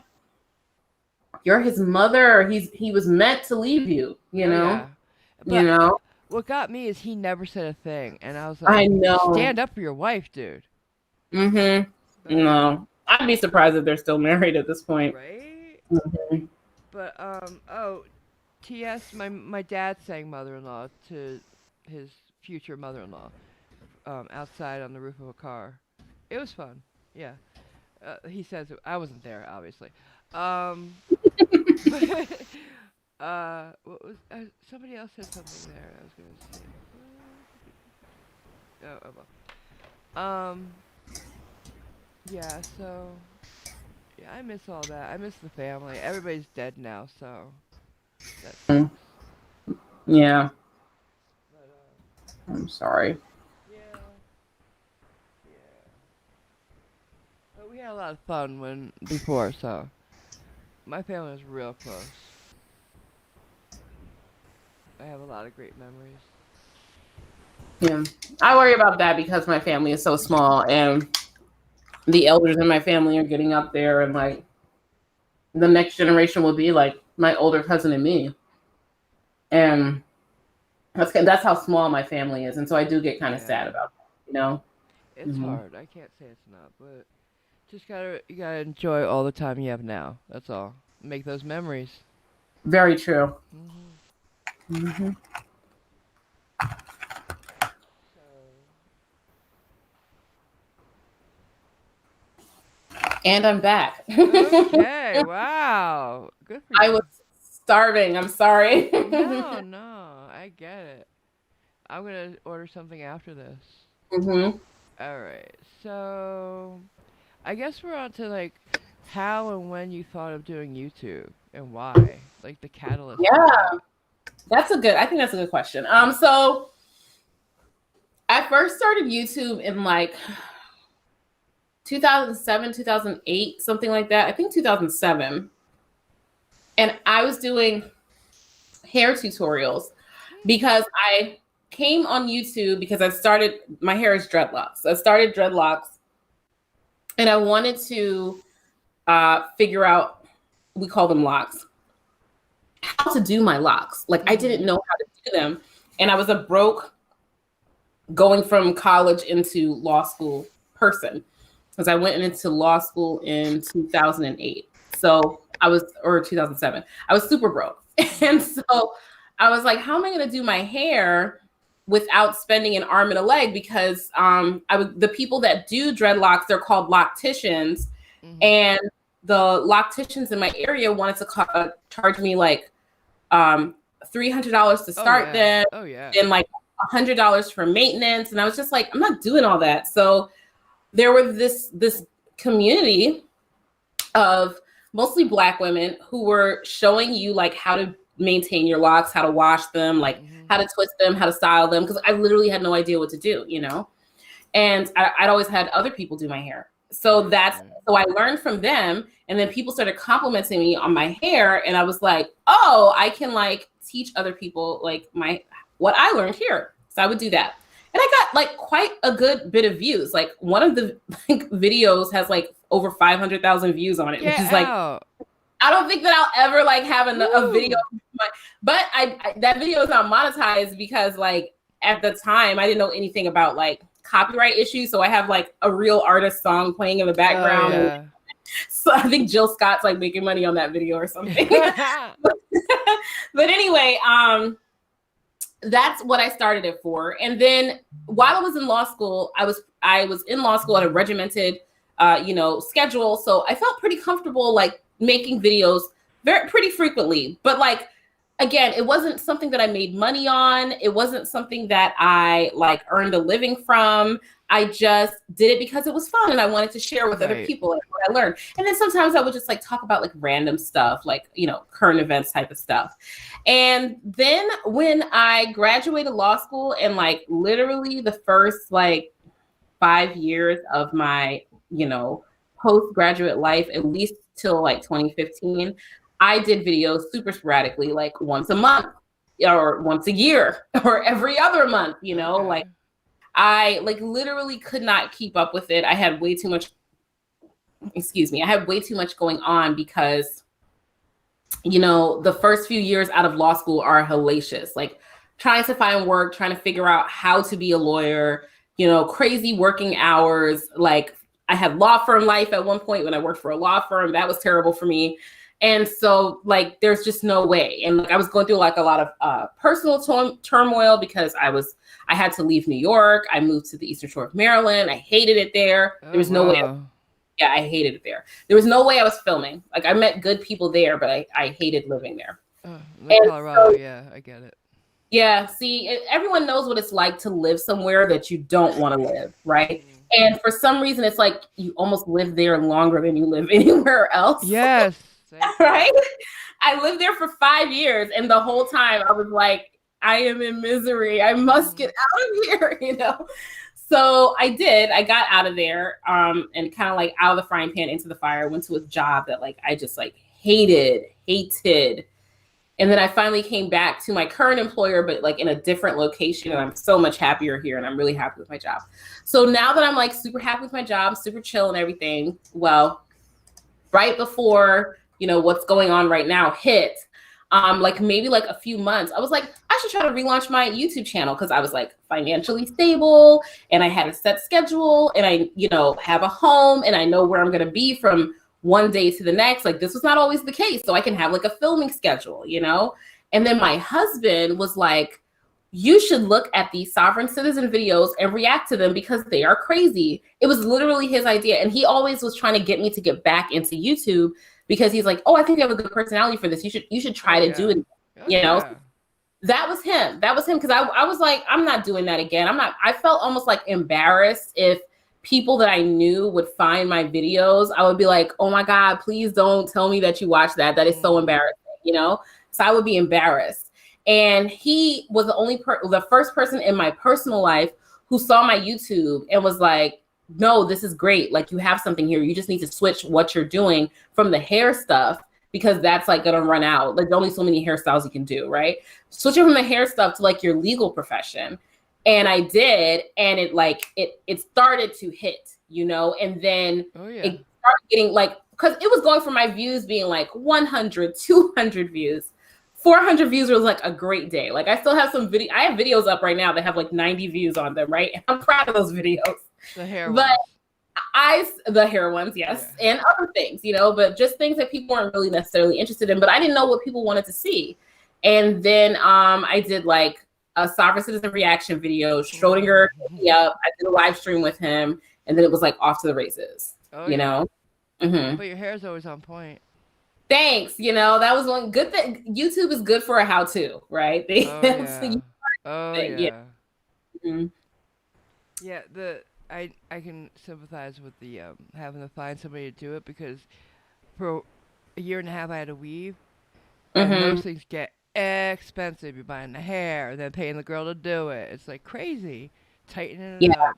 you're his mother. He was meant to leave you, you know? Yeah. But you know? What got me is he never said a thing. And I was like, I know. Stand up for your wife, dude. Mm-hmm. No. I'd be surprised if they're still married at this point. Right? Mm-hmm. But, T.S., my dad sang Mother-in-Law to his future mother-in-law outside on the roof of a car. It was fun. Yeah. He says I wasn't there, obviously. What was somebody else said something there? I was gonna say. Well. Yeah. So. Yeah, I miss all that. I miss the family. Everybody's dead now, so. That's. Yeah. But, I'm sorry. Yeah. But we had a lot of fun before, so. My family was real close. I have a lot of great memories. Yeah. I worry about that because my family is so small and the elders in my family are getting up there, and like the next generation will be like my older cousin and me. And that's how small my family is. And so I do get kind of sad about that, you know? It's hard. I can't say it's not, but you gotta enjoy all the time you have now. That's all. Make those memories. Very true. Mm-hmm. Mm-hmm. And I'm back. Okay. Wow. Good for you. I was starving. I'm sorry. No, I get it. I'm gonna order something after this. Mm-hmm. All right. So, I guess we're on to like how and when you thought of doing YouTube and why, like the catalyst. Yeah, I think that's a good question. So I first started YouTube in like 2007, 2008, something like that. I think 2007. And I was doing hair tutorials because I came on YouTube because my hair is dreadlocks. I started dreadlocks and I wanted to figure out, we call them locks, how to do my locks. Like I didn't know how to do them. And I was a broke going from college into law school person because I went into law school in 2008. So or 2007. I was super broke. And so I was like, how am I going to do my hair without spending an arm and a leg? Because the people that do dreadlocks, they're called locticians. Mm-hmm. And the locticians in my area wanted to charge me like $300 to start them. Oh, yeah. And like $100 for maintenance. And I was just like, I'm not doing all that. So there was this community of mostly Black women who were showing you like how to maintain your locks, how to wash them, like how to twist them, how to style them. Because I literally had no idea what to do, you know? And I'd always had other people do my hair. So so I learned from them. And then people started complimenting me on my hair. And I was like, oh, I can like teach other people like what I learned here. So I would do that. And I got like quite a good bit of views. Like one of the videos has like over 500,000 views on it, which is like, I don't think that I'll ever like have a video. But that video is not monetized because like at the time I didn't know anything about like copyright issues. So I have like a real artist song playing in the background. And so I think Jill Scott's like making money on that video or something. But anyway, that's what I started it for. And then while I was in law school, I was in law school at a regimented, schedule. So I felt pretty comfortable like making videos pretty frequently. But like, again, it wasn't something that I made money on. It wasn't something that I like earned a living from. I just did it because it was fun and I wanted to share with other people like, what I learned. And then sometimes I would just like talk about like random stuff, like, current events type of stuff. And then when I graduated law school and like literally the first like 5 years of my, postgraduate life, at least till like 2015, I did videos super sporadically, like once a month or once a year or every other month, like I like literally could not keep up with it. I had way too much, I had way too much going on because, the first few years out of law school are hellacious, like trying to find work, trying to figure out how to be a lawyer, crazy working hours. Like I had law firm life at one point when I worked for a law firm. That was terrible for me. And so like, there's just no way. And like, I was going through like a lot of personal turmoil because I had to leave New York. I moved to the Eastern Shore of Maryland. I hated it there. There was no way. I hated it there. There was no way I was filming. Like I met good people there, but I hated living there. Colorado, I get it. Yeah, see, everyone knows what it's like to live somewhere that you don't want to live, right? And for some reason, it's like you almost live there longer than you live anywhere else. Yes. Right? I lived there for 5 years, and the whole time I was like, I am in misery. I must get out of here, So I did. I got out of there and kind of like out of the frying pan into the fire. I went to a job that like I just like hated. And then I finally came back to my current employer, but like in a different location. And I'm so much happier here. And I'm really happy with my job. So now that I'm like super happy with my job, super chill and everything. Well, right before, what's going on right now hit, like maybe like a few months, I was like, I should try to relaunch my YouTube channel because I was like financially stable and I had a set schedule and I, have a home and I know where I'm going to be from one day to the next. Like this was not always the case. So I can have like a filming schedule, And then my husband was like, you should look at these sovereign citizen videos and react to them because they are crazy. It was literally his idea. And he always was trying to get me to get back into YouTube because he's like, oh, I think you have a good personality for this. You should try to do it. That was him. Because I was like, I'm not doing that again. I felt almost like embarrassed if people that I knew would find my videos. I would be like, oh my God, please don't tell me that you watched that. That is so embarrassing, So I would be embarrassed. And he was the first person in my personal life who saw my YouTube and was like, no, this is great. Like you have something here. You just need to switch what you're doing from the hair stuff because that's like going to run out. Like there's only so many hairstyles you can do, right? Switching from the hair stuff to like your legal profession. And I did. And it started to hit, and then it started getting like, because it was going from my views being like 100, 200 views. 400 views was like a great day. Like I still have I have videos up right now that have like 90 views on them, right? And I'm proud of those videos. The hair ones. The hair ones, yes. Yeah. And other things, but just things that people weren't really necessarily interested in, but I didn't know what people wanted to see. And then I did like a sovereign citizen reaction video. Schrodinger hit me up. I did a live stream with him and then it was like off to the races, know? Mm-hmm. But your hair is always on point. Thanks. That was one good thing. YouTube is good for a how-to, right? Yeah. Mm-hmm. Yeah. I can sympathize with the having to find somebody to do it because for a year and a half I had to weave, and those things get expensive. You're buying the hair, then paying the girl to do it. It's like crazy. Tightening it up.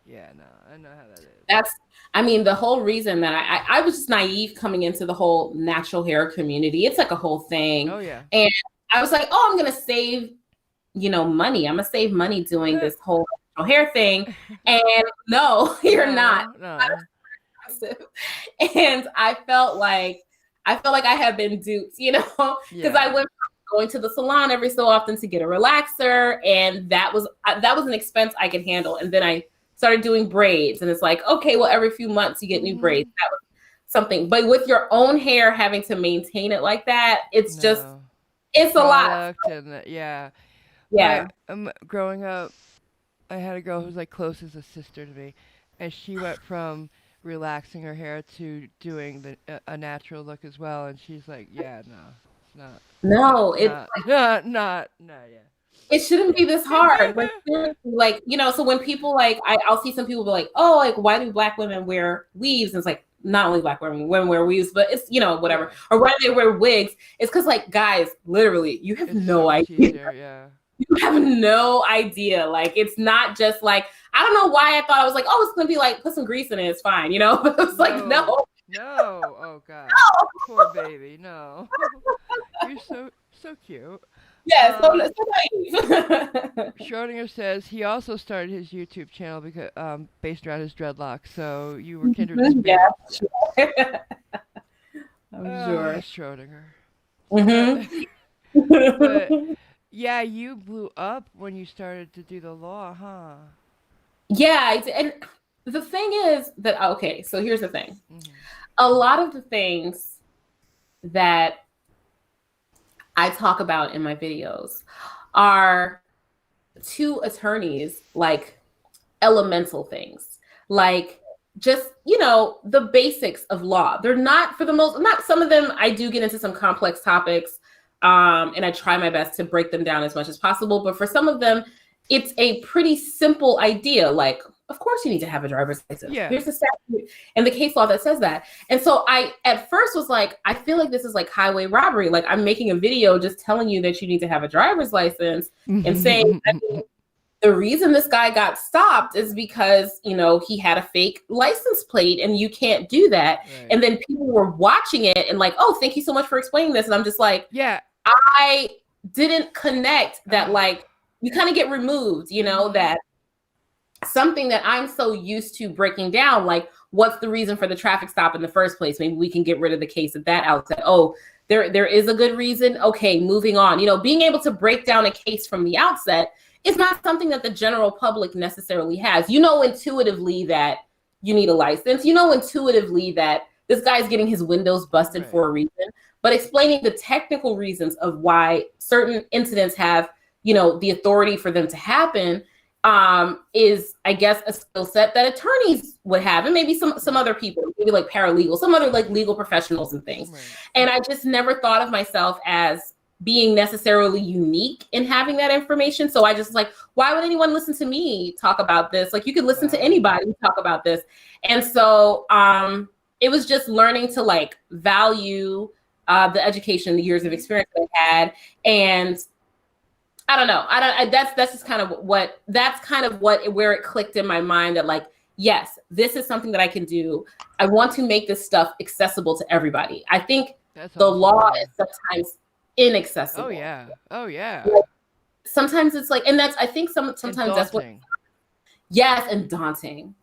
Yeah, no, I know how that is. The whole reason that I was just naive coming into the whole natural hair community. It's like a whole thing. Oh, yeah. And I was like, oh, I'm going to save, money. I'm going to save money doing this whole natural hair thing. And no, you're not. No. And I felt like I had been duped, because I went from going to the salon every so often to get a relaxer. And that was an expense I could handle. And then I started doing braids and it's like, okay, well, every few months you get new braids. That was something, but with your own hair, having to maintain it like that, it's a lot. Yeah. Growing up, I had a girl who was like close as a sister to me, and she went from relaxing her hair to doing a natural look as well. And she's like, yeah, no, it's not. No, it's not. It shouldn't be this hard. So when people I'll see some people be like, oh, like, why do Black women wear weaves? And it's like, not only Black women wear weaves, but it's, whatever. Or why do they wear wigs? It's because like, guys, literally, you have no idea. Yeah. You have no idea. Like, it's not just like, I don't know why I thought I was like, oh, it's going to be like, put some grease in it. It's fine. But it was like, no. Oh God. No. Poor baby. No. You're so cute. Yeah, so naive. Schrodinger says he also started his YouTube channel because based around his dreadlocks. So you were kindred spirits. Yeah. I'm sure. Schrodinger. Mm-hmm. But yeah, you blew up when you started to do the law, huh? Yeah, and the thing is that so here's the thing. Mm-hmm. A lot of the things that I talk about in my videos are to attorneys, like elemental things, like just, the basics of law. They're not some of them, I do get into some complex topics, and I try my best to break them down as much as possible. But for some of them, it's a pretty simple idea. Like, of course you need to have a driver's license. Yeah. Here's the statute and the case law that says that. And so I, at first was like, I feel like this is like highway robbery. Like I'm making a video just telling you that you need to have a driver's license and saying, the reason this guy got stopped is because, he had a fake license plate and you can't do that. Right. And then people were watching it and like, oh, thank you so much for explaining this. And I'm just like, yeah, I didn't connect that, like, you kind of get removed, that something that I'm so used to breaking down, like, what's the reason for the traffic stop in the first place? Maybe we can get rid of the case at that outset. Oh, there is a good reason. Okay, moving on. Being able to break down a case from the outset is not something that the general public necessarily has. Intuitively that you need a license. Intuitively that this guy's getting his windows busted for a reason. But explaining the technical reasons of why certain incidents have, the authority for them to happen is, I guess, a skill set that attorneys would have, and maybe some other people, maybe like paralegals, some other like legal professionals and things. Right. And I just never thought of myself as being necessarily unique in having that information. So I just like, why would anyone listen to me talk about this? Like, you could listen to anybody talk about this. And so it was just learning to like value the education, the years of experience that I had. And I don't know. That's just kind of where it clicked in my mind that like, yes, this is something that I can do. I want to make this stuff accessible to everybody. I think the law is sometimes inaccessible. Oh yeah. Like, sometimes it's like, and that's, I think sometimes that's what, yes, and daunting.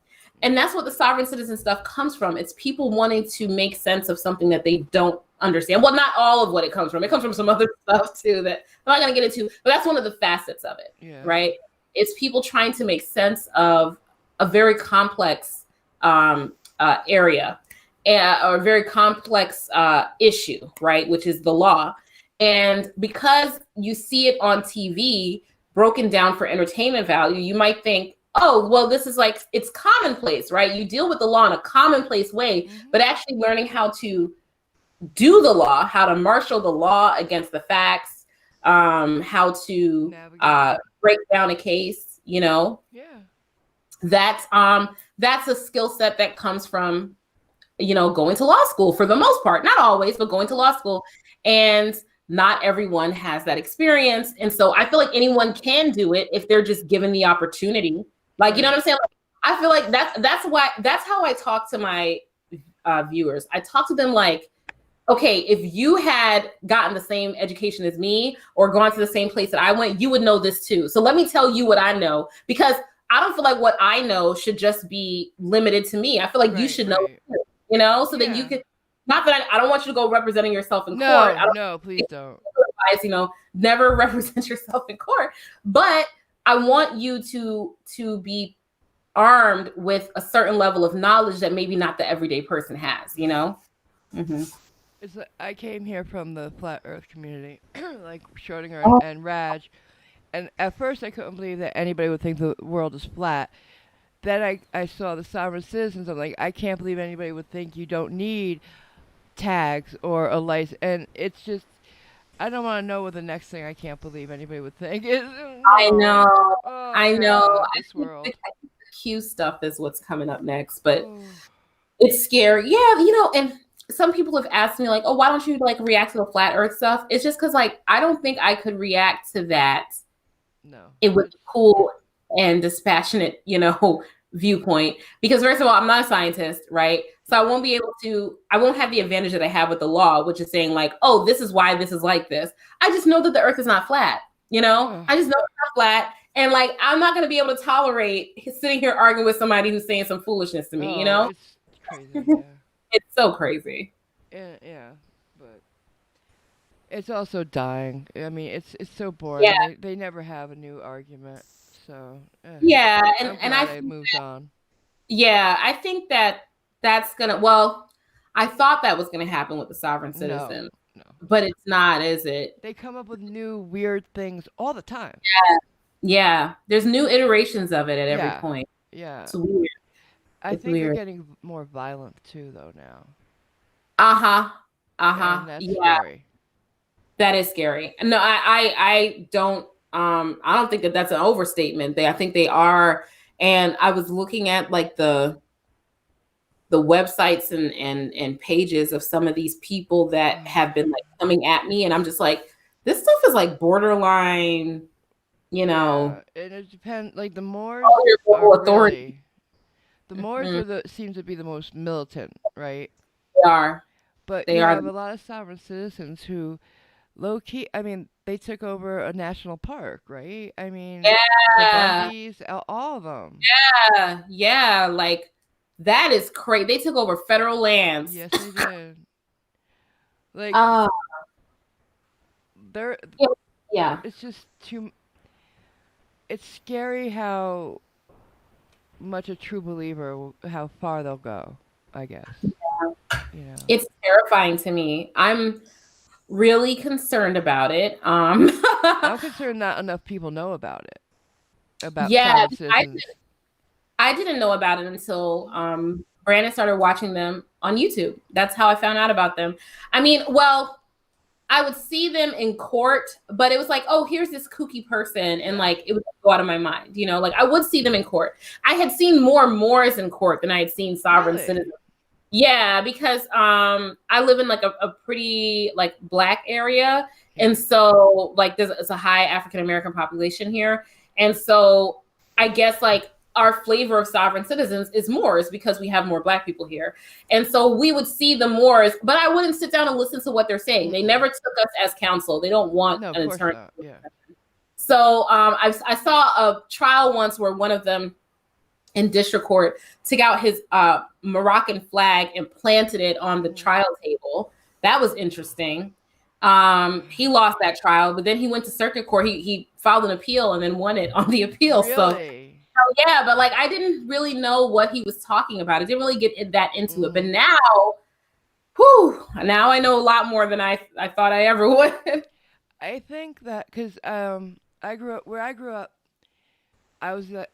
And that's what the sovereign citizen stuff comes from. It's people wanting to make sense of something that they don't understand. Well, not all of what it comes from. It comes from some other stuff too that I'm not going to get into, but that's one of the facets of it, right? It's people trying to make sense of a very complex area or a very complex issue, right? Which is the law. And because you see it on TV broken down for entertainment value, you might think, oh, well, this is like, it's commonplace, right? You deal with the law in a commonplace way, but actually learning how to do the law, how to marshal the law against the facts, how to break down a case, that's a skill set that comes from, going to law school for the most part, not always, but going to law school. And not everyone has that experience. And so I feel like anyone can do it if they're just given the opportunity. Like, you know what I'm saying? Like, I feel like that's how I talk to my viewers. I talk to them like, okay, if you had gotten the same education as me or gone to the same place that I went, you would know this too. So let me tell you what I know, because I don't feel like what I know should just be limited to me. I feel like you should know, so that you could, not that I don't want you to go representing yourself in court. No, please don't. Never represent yourself in court. But I want you to be armed with a certain level of knowledge that maybe not the everyday person has, Mm-hmm. It's like, I came here from the flat earth community, like Schrodinger and Raj, and at first I couldn't believe that anybody would think the world is flat. Then I saw the sovereign citizens. I'm like, I can't believe anybody would think you don't need tags or a license. And it's just, I don't want to know what the next thing I can't believe anybody would think is. No. I know. Oh, I know. God, this world. I think the Q stuff is what's coming up next, but it's scary. Yeah, and some people have asked me like, oh, why don't you like react to the flat earth stuff? It's just because like, I don't think I could react to that. No. It was cool and dispassionate, viewpoint. Because first of all, I'm not a scientist, right? So I won't have the advantage that I have with the law, which is saying like, oh, this is why this is like this. I just know that the earth is not flat, I just know it's not flat. And like, I'm not going to be able to tolerate sitting here arguing with somebody who's saying some foolishness to me, It's crazy, yeah. It's so crazy. Yeah, but it's also dying. I mean, it's so boring. Yeah. They never have a new argument. So yeah, and I moved on. Yeah, I think that's gonna. Well, I thought that was gonna happen with the sovereign citizen, no, but it's not, is it? They come up with new weird things all the time. Yeah. There's new iterations of it at every point. Yeah, it's weird. I think they're getting more violent too, though now. And that's scary. That is scary. No, I don't. I don't think that that's an overstatement. I think they are. And I was looking at like the websites and pages of some of these people that have been like coming at me, and I'm just like, this stuff is like borderline, And it depends. Like the Moors authority. The Moors seem to be the most militant, right? They are. But you have a lot of sovereign citizens who, low key, I mean, they took over a national park, right? I mean, the Bundys, all of them. Yeah, like that is crazy. They took over federal lands. Yes, they did. Like they're Yeah. it's just too. It's scary how much a true believer, how far they'll go. I guess. You know. It's terrifying to me. I'm really concerned about it. I'm concerned not enough people know about it. About Yeah, sovereign citizens. I didn't know about it until Brandon started watching them on YouTube. That's how I found out about them. I mean, well, I would see them in court, but it was like, oh, here's this kooky person, and like it would go out of my mind, you know. Like I would see them in court. I had seen more Moors in court than I had seen sovereign citizens. Yeah, because I live in like a pretty like Black area, and so like it's a high African American population here, and so I guess like our flavor of sovereign citizens is Moors because we have more Black people here, and so we would see the Moors, but I wouldn't sit down and listen to what they're saying. They never took us as counsel. They don't want an attorney. Yeah. So I saw a trial once where one of them in district court took out his Moroccan flag and planted it on the trial table. That was interesting. He lost that trial, but then he went to circuit court. He filed an appeal and then won it on the appeal. Really? So yeah, but like I didn't really know what he was talking about. I didn't really get that into it. But now, now I know a lot more than I thought I ever would. I think that because I grew up, I was in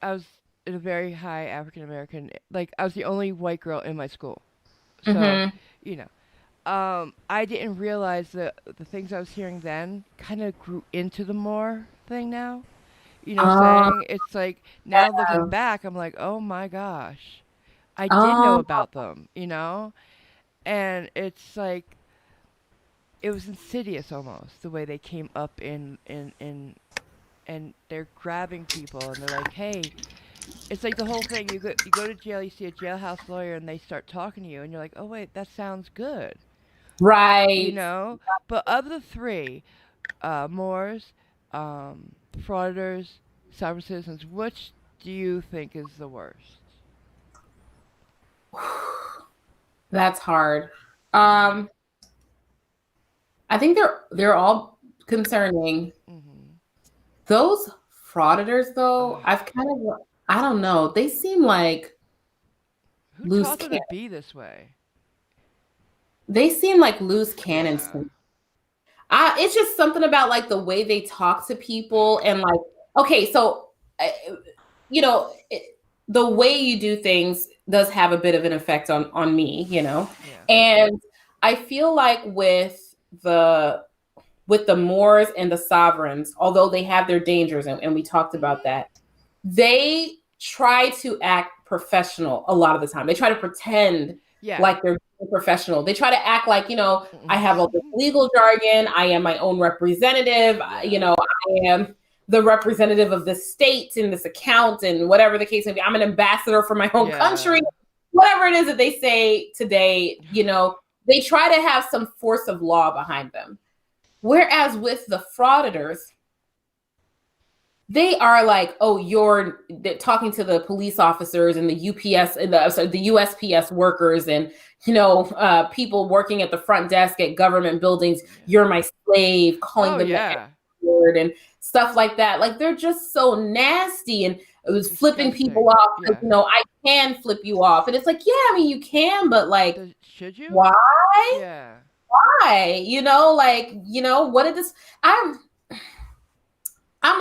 a very high African American, like I was the only white girl in my school. So, you know, I didn't realize that the things I was hearing then kind of grew into the Moor thing now. You know what I'm saying? It's like, now looking back, I'm like, oh my gosh, I did know about them, you know? And it's like, it was insidious almost, the way they came up in and they're grabbing people, and they're like, hey, it's like the whole thing. You go to jail, you see a jailhouse lawyer, and they start talking to you, and you're like, oh wait, that sounds good, Right? you know. But of the three, Moors, frauditors, sovereign citizens, which do you think is the worst? That's hard. I think they're all concerning. Those frauditors, though, I've kind of, I don't know. They seem like who taught them to be this way? They seem like loose cannons to me. It's just something about like the way they talk to people, and like, okay, so you know, the way you do things does have a bit of an effect on me, you know. And I feel like with the Moors and the sovereigns, although they have their dangers, and we talked about that, they try to act professional a lot of the time. They try to pretend like they're professional. They try to act like, you know, I have all this legal jargon. I am my own representative. You know, I am the representative of this state in this account, and whatever the case may be. I'm an ambassador for my own country. Whatever it is that they say today, you know, they try to have some force of law behind them. Whereas with the frauditors, they are like, oh, they're talking to the police officers and the UPS and the USPS workers, and, you know, people working at the front desk at government buildings. You're my slave, calling them the word and stuff like that. Like, they're just so nasty, and it was flipping people off. Like, you know, I can flip you off, and it's like, yeah, I mean, you can, but like, should you? Why? Yeah. Why? You know, like, you know, what did this? I'm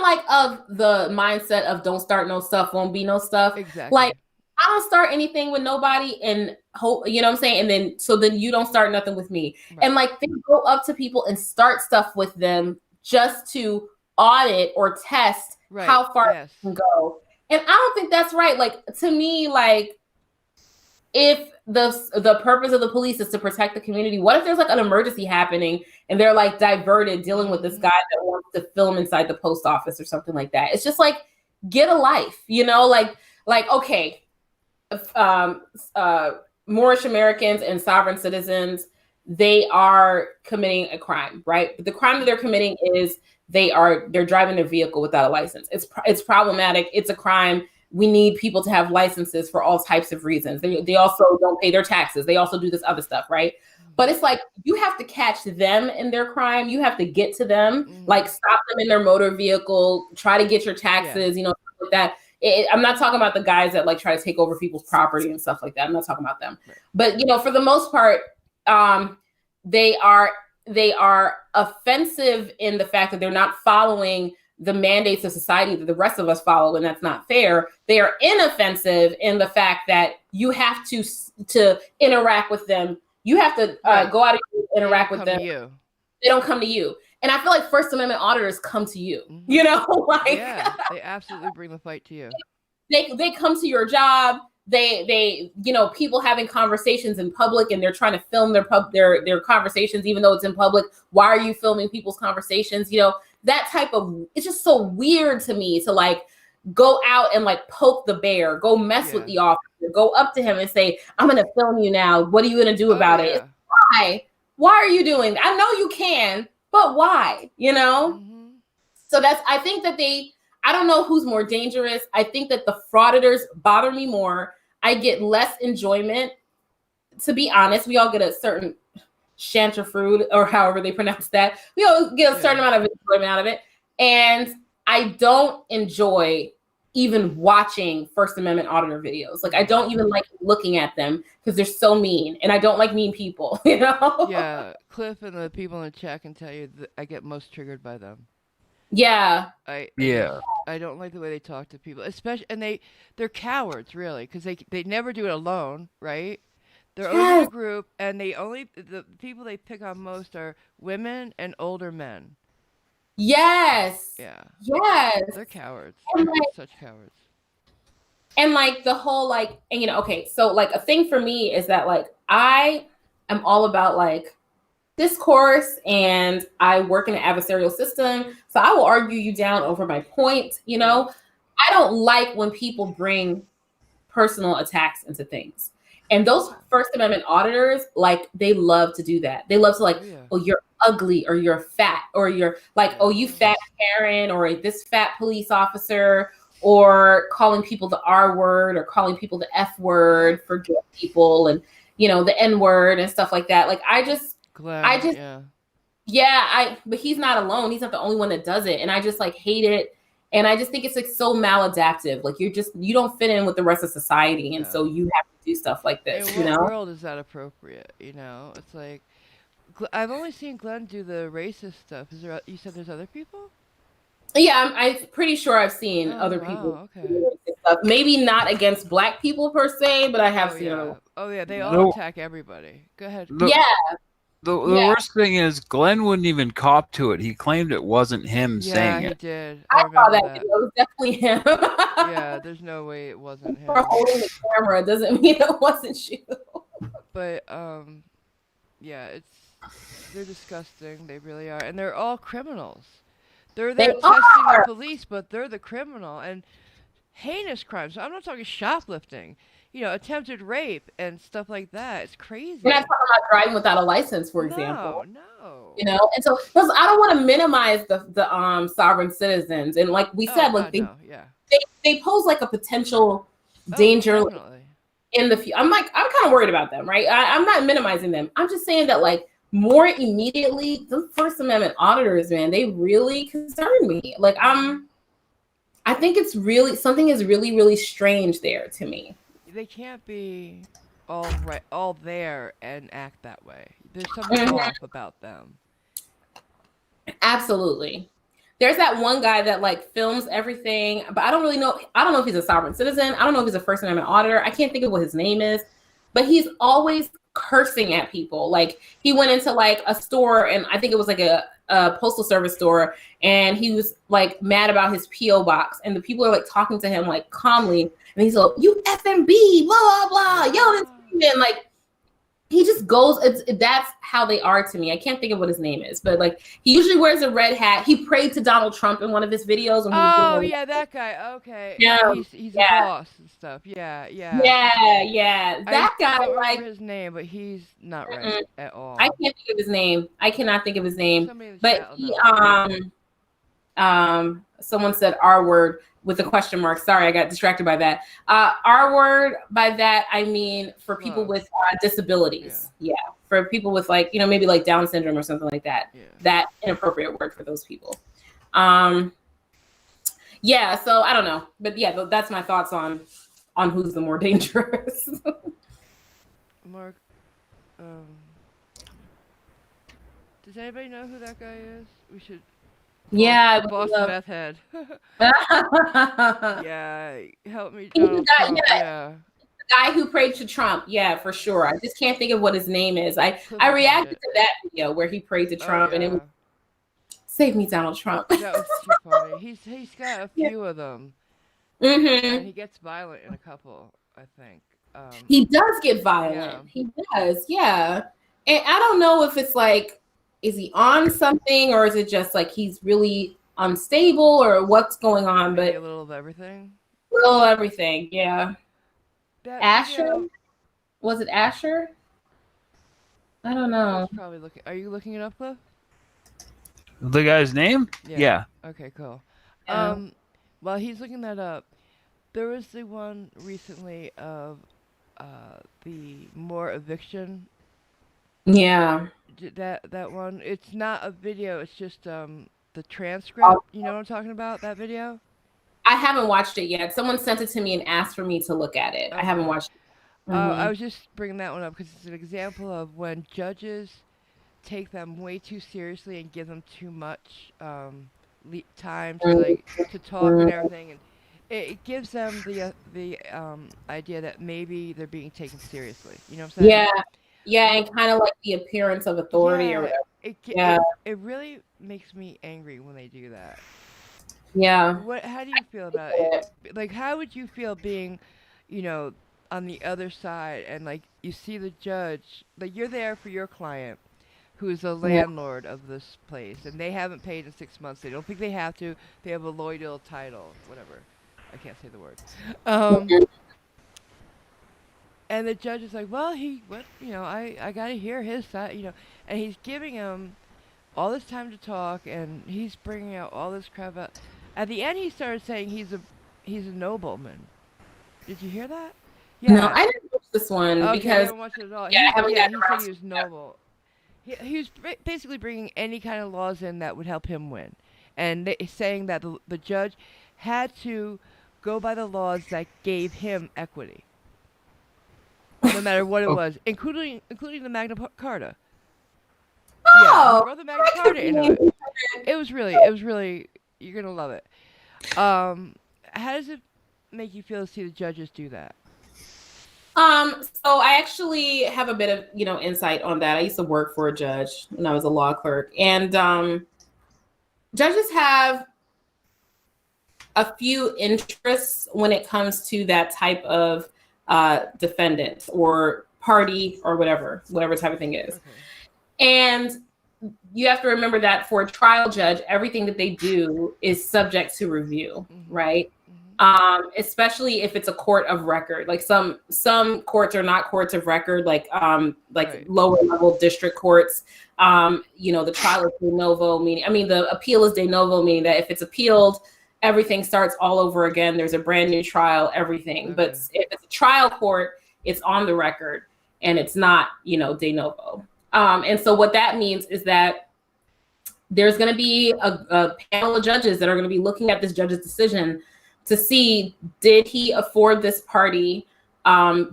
like of the mindset of don't start no stuff, won't be no stuff. Exactly. Like, I don't start anything with nobody, and hope, you know what I'm saying? And then you don't start nothing with me. Right. And like, they go up to people and start stuff with them just to audit or test how far it can go. And I don't think that's right. Like, to me, like, if the purpose of the police is to protect the community, what if there's like an emergency happening and they're like diverted dealing with this guy that wants to film inside the post office or something like that? It's just like, get a life, you know, like, okay, Moorish Americans and sovereign citizens, they are committing a crime, right? But the crime that they're committing is they're driving their vehicle without a license. It's problematic. It's a crime. We need people to have licenses for all types of reasons. They also don't pay their taxes. They also do this other stuff, right? But it's like you have to catch them in their crime. You have to get to them, like stop them in their motor vehicle, try to get your taxes, stuff like that. I'm not talking about the guys that like try to take over people's property and stuff like that. I'm not talking about them. Right. But for the most part, they are offensive in the fact that they're not following the mandates of society that the rest of us follow, and that's not fair. They are inoffensive in the fact that you have to interact with them. You have to go out and interact with them. They don't come to you. And I feel like First Amendment auditors come to you. Yeah, they absolutely bring the fight to you. They come to your job. They people having conversations in public and they're trying to film their conversations even though it's in public. Why are you filming people's conversations? That type of, it's just so weird to me to like go out and like poke the bear, go mess with the officer, go up to him and say, I'm going to film you now. What are you going to do about it? Why are you doing that? I know you can, but why? So I think that I don't know who's more dangerous. I think that the frauditors bother me more. I get less enjoyment. To be honest, we all get a certain chanterfruit or however they pronounce that. We all get a certain amount of enjoyment out of it. And I don't enjoy even watching First Amendment auditor videos. Like I don't even like looking at them because they're so mean and I don't like mean people, Yeah, Cliff and the people in the chat can tell you that I get most triggered by them. Yeah. I don't like the way they talk to people, especially, and they're cowards really, because they never do it alone, right? They're always in a group, and the people they pick on most are women and older men. Yes. Yeah. Yes. They're cowards. Such cowards. And like the whole like, and okay, so like a thing for me is that like I am all about like discourse and I work in an adversarial system. So I will argue you down over my point. I don't like when people bring personal attacks into things. And those First Amendment auditors, like they love to do that. They love to like, oh, you're ugly or you're fat or you're like, oh, you fat Karen or this fat police officer, or calling people the R word or calling people the F word for gay people and, the N word and stuff like that. Like but he's not alone. He's not the only one that does it. And I just like hate it. And I just think it's like so maladaptive. Like you don't fit in with the rest of society. And so you have to do stuff like this, In what world is that appropriate? It's like, I've only seen Glenn do the racist stuff. You said there's other people? Yeah, I'm pretty sure I've seen other people do racist stuff. Maybe not against Black people per se, but I have seen other. Oh yeah, they all attack everybody. Go ahead. The worst thing is Glenn wouldn't even cop to it. He claimed it wasn't him saying it. Yeah, he did. I saw that video. It was definitely him. Yeah, there's no way it wasn't him. For holding the camera doesn't mean it wasn't you. But they're disgusting. They really are, and they're all criminals. They're there testing the police, but they're the criminal and heinous crimes. So I'm not talking shoplifting. Attempted rape and stuff like that. It's crazy. We're not talking about driving without a license, for example. No. And so I don't want to minimize the sovereign citizens. And like we said, like they pose like a potential danger in the future. I'm kind of worried about them, right? I'm not minimizing them. I'm just saying that like more immediately, the First Amendment auditors, man, they really concern me. Like I think it's really something is really, really strange there to me. They can't be all there and act that way. There's something off about them. Absolutely. There's that one guy that like films everything, but I don't really know. I don't know if he's a sovereign citizen. I don't know if he's a First Amendment auditor. I can't think of what his name is, but he's always cursing at people. Like he went into like a store, and I think it was like a postal service store, and he was like mad about his PO box, and the people are like talking to him like calmly. And he's like, you FMB, blah, blah, blah, yelling and like, he just goes, that's how they are to me. I can't think of what his name is, but like, he usually wears a red hat. He prayed to Donald Trump in one of his videos. When that guy. Okay. Yeah. He's a boss and stuff. Yeah. That guy, I don't like, remember his name, but he's not right at all. I can't think of his name. I cannot think of his name. But Someone said R word with a question mark. Sorry, I got distracted by that. R word, by that I mean for people with disabilities. Yeah. For people with like, maybe like Down syndrome or something like that. Yeah. That inappropriate word for those people. Yeah, so I don't know. But yeah, that's my thoughts on who's the more dangerous. Mark, does anybody know who that guy is? We should. Yeah, Boston meth head. Yeah, help me, He's Donald Trump. Yeah. The guy who prayed to Trump. Yeah, for sure. I just can't think of what his name is. I reacted to that video where he prayed to Trump, and it was "Save me, Donald Trump." That was too funny. He's got a few of them. And he gets violent in a couple, I think. He does get violent. Yeah. He does, yeah. And I don't know if it's like, is he on something, or is it just like he's really unstable, or what's going on? Maybe but a little of everything. A little of everything, yeah. Asher? Video, was it Asher? I don't know. Probably looking. Are you looking it up, Cliff? The guy's name? Yeah. Okay, cool. While he's looking that up, there was the one recently of the Moore eviction. Yeah. That one. It's not a video. It's just the transcript. You know what I'm talking about? That video. I haven't watched it yet. Someone sent it to me and asked for me to look at it. Okay. I haven't watched it. I was just bringing that one up because it's an example of when judges take them way too seriously and give them too much time to to talk and everything, and it gives them the idea that maybe they're being taken seriously. You know what I'm saying? Yeah, and kind of like the appearance of authority or whatever. It really makes me angry when they do that. Yeah. How do you feel about it? Like, how would you feel being, on the other side, and like you see the judge, like you're there for your client, who's the landlord of this place, and they haven't paid in 6 months. They don't think they have to. They have a loyal title, whatever. I can't say the word. And the judge is like, well, I got to hear his side, and he's giving him all this time to talk, and he's bringing out all this crap out. At the end, he started saying he's a nobleman. Did you hear that? Yeah. No, I didn't watch this one because I haven't watched it at all. Yeah, he said he was noble. He was basically bringing any kind of laws in that would help him win, and saying that the judge had to go by the laws that gave him equity, no matter what it was, including the Magna Carta. Oh, brought the Magna Carta into it. It was really, you're gonna love it. How does it make you feel to see the judges do that? So I actually have a bit of, insight on that. I used to work for a judge when I was a law clerk, and judges have a few interests when it comes to that type of defendant or party or whatever type of thing is. Okay. And you have to remember that for a trial judge, everything that they do is subject to review, right? Especially if it's a court of record. Like some courts are not courts of record, like lower level district courts. The trial is de novo, the appeal is de novo, meaning that if it's appealed, everything starts all over again. There's a brand new trial, everything. But if it's a trial court, it's on the record and it's not, de novo. And so what that means is that there's going to be a panel of judges that are going to be looking at this judge's decision to see, did he afford this party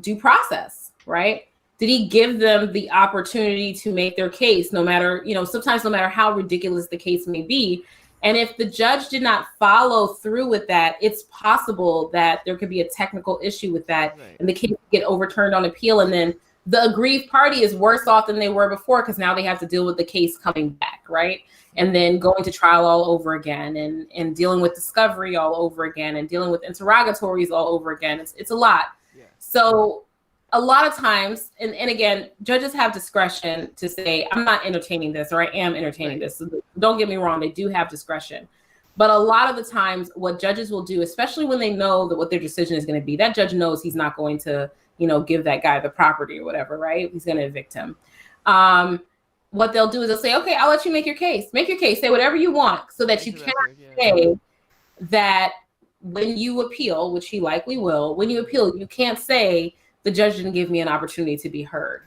due process, right? Did he give them the opportunity to make their case, no matter, sometimes no matter how ridiculous the case may be. And if the judge did not follow through with that, it's possible that there could be a technical issue with that, and the case could get overturned on appeal. And then the aggrieved party is worse off than they were before, because now they have to deal with the case coming back, right? And then going to trial all over again, and dealing with discovery all over again, and dealing with interrogatories all over again. It's a lot. Yeah. So a lot of times, and again, judges have discretion to say, I'm not entertaining this, or I am entertaining this. So don't get me wrong, they do have discretion. But a lot of the times what judges will do, especially when they know that what their decision is going to be, that judge knows he's not going to, give that guy the property or whatever, right? He's going to evict him. what they'll do is they'll say, okay, I'll let you make your case. Make your case. Say whatever you want so that you cannot say that when you appeal, which he likely will, when you appeal, you can't say the judge didn't give me an opportunity to be heard.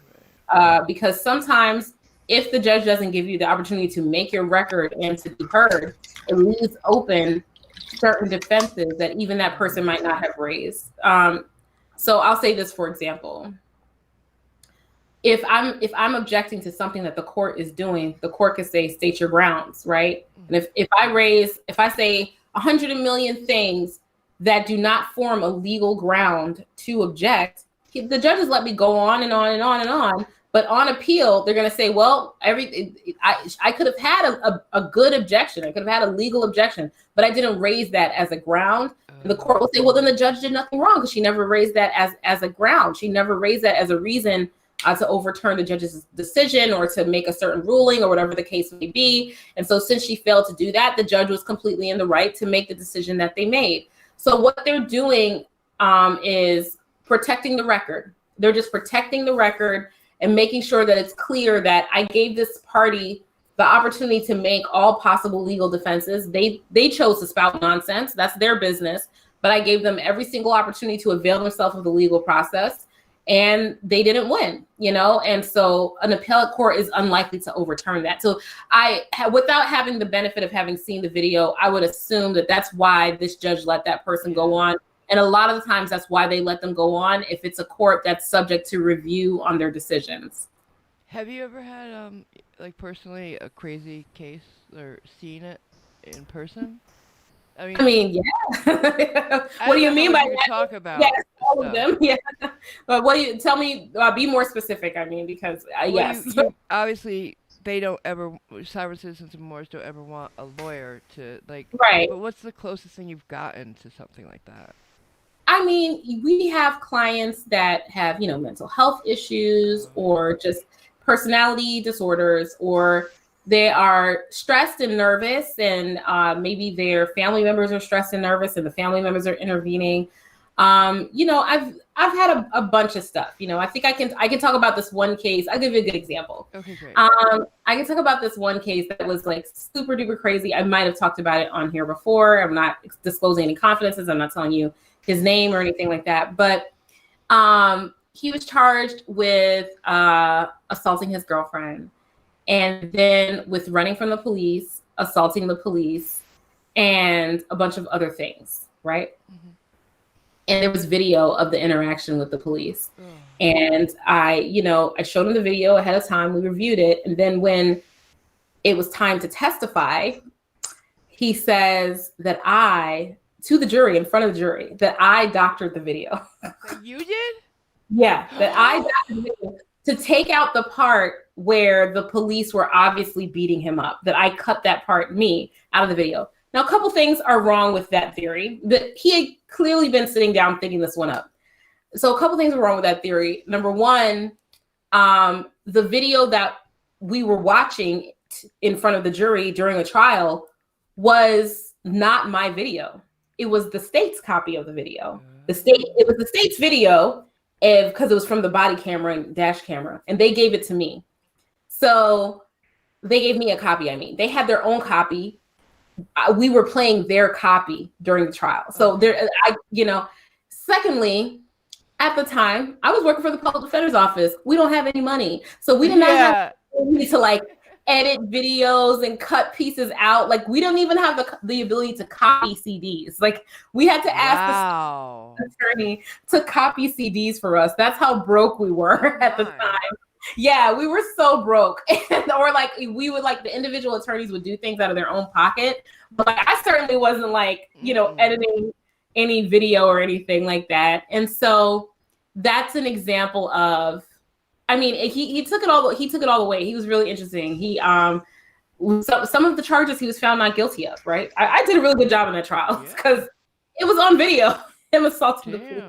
Because sometimes if the judge doesn't give you the opportunity to make your record and to be heard, it leaves open certain defenses that even that person might not have raised. So I'll say this, for example. If I'm objecting to something that the court is doing, the court could say, state your grounds, right? And if I say 100 million things that do not form a legal ground to object, the judges let me go on and on and on and on. But on appeal, they're going to say, well, I could have had a good objection. I could have had a legal objection, but I didn't raise that as a ground. And the court will say, well, then the judge did nothing wrong because she never raised that as a ground. She never raised that as a reason to overturn the judge's decision or to make a certain ruling or whatever the case may be. And so since she failed to do that, the judge was completely in the right to make the decision that they made. So what they're doing is protecting the record. They're just protecting the record and making sure that it's clear that I gave this party the opportunity to make all possible legal defenses. They chose to spout nonsense. That's their business. But I gave them every single opportunity to avail themselves of the legal process. And they didn't win, and so an appellate court is unlikely to overturn that. So without having the benefit of having seen the video, I would assume that that's why this judge let that person go on. And a lot of the times that's why they let them go on if it's a court that's subject to review on their decisions. Have you ever had, personally, a crazy case or seen it in person? I mean, yeah. What do you mean by that? Talk about yes, all of them. Yeah. But what do you tell me? Be more specific. I mean, because yes, obviously they don't ever. Sovereign citizens and Moors don't ever want a lawyer to Right. But what's the closest thing you've gotten to something like that? I mean, we have clients that have mental health issues or just personality disorders, or they are stressed and nervous, and maybe their family members are stressed and nervous, and the family members are intervening. I've had a bunch of stuff. I think I can talk about this one case. I'll give you a good example. Okay, great. I can talk about this one case that was super duper crazy. I might have talked about it on here before. I'm not disclosing any confidences. I'm not telling you his name or anything like that. But he was charged with assaulting his girlfriend, and then with running from the police, assaulting the police, and a bunch of other things, right? Mm-hmm. And there was video of the interaction with the police. Oh. And I showed him the video ahead of time. We reviewed it. And then when it was time to testify, he says that to the jury, in front of the jury, that I doctored the video. You did? Yeah, that I doctored the video to take out the part where the police were obviously beating him up, that I cut that part, out of the video. Now, a couple things are wrong with that theory. That he had clearly been sitting down thinking this one up. So a couple things are wrong with that theory. Number one, the video that we were watching in front of the jury during a trial was not my video. It was the state's copy of the video. It was the state's video because it was from the body camera and dash camera, and they gave it to me. So they gave me a copy. They had their own copy. We were playing their copy during the trial. So secondly, at the time, I was working for the public defender's office. We don't have any money. So we did not have money to edit videos and cut pieces out. We don't even have the ability to copy CDs. We had to ask the attorney to copy CDs for us. That's how broke we were at the time. Yeah, we were so broke. Or we would the individual attorneys would do things out of their own pocket. But I certainly wasn't editing any video or anything like that. And so that's an example of, he took it all the way. He was really interesting. He some of the charges he was found not guilty of, right? I did a really good job in that trial because it was on video, him assaulting the police.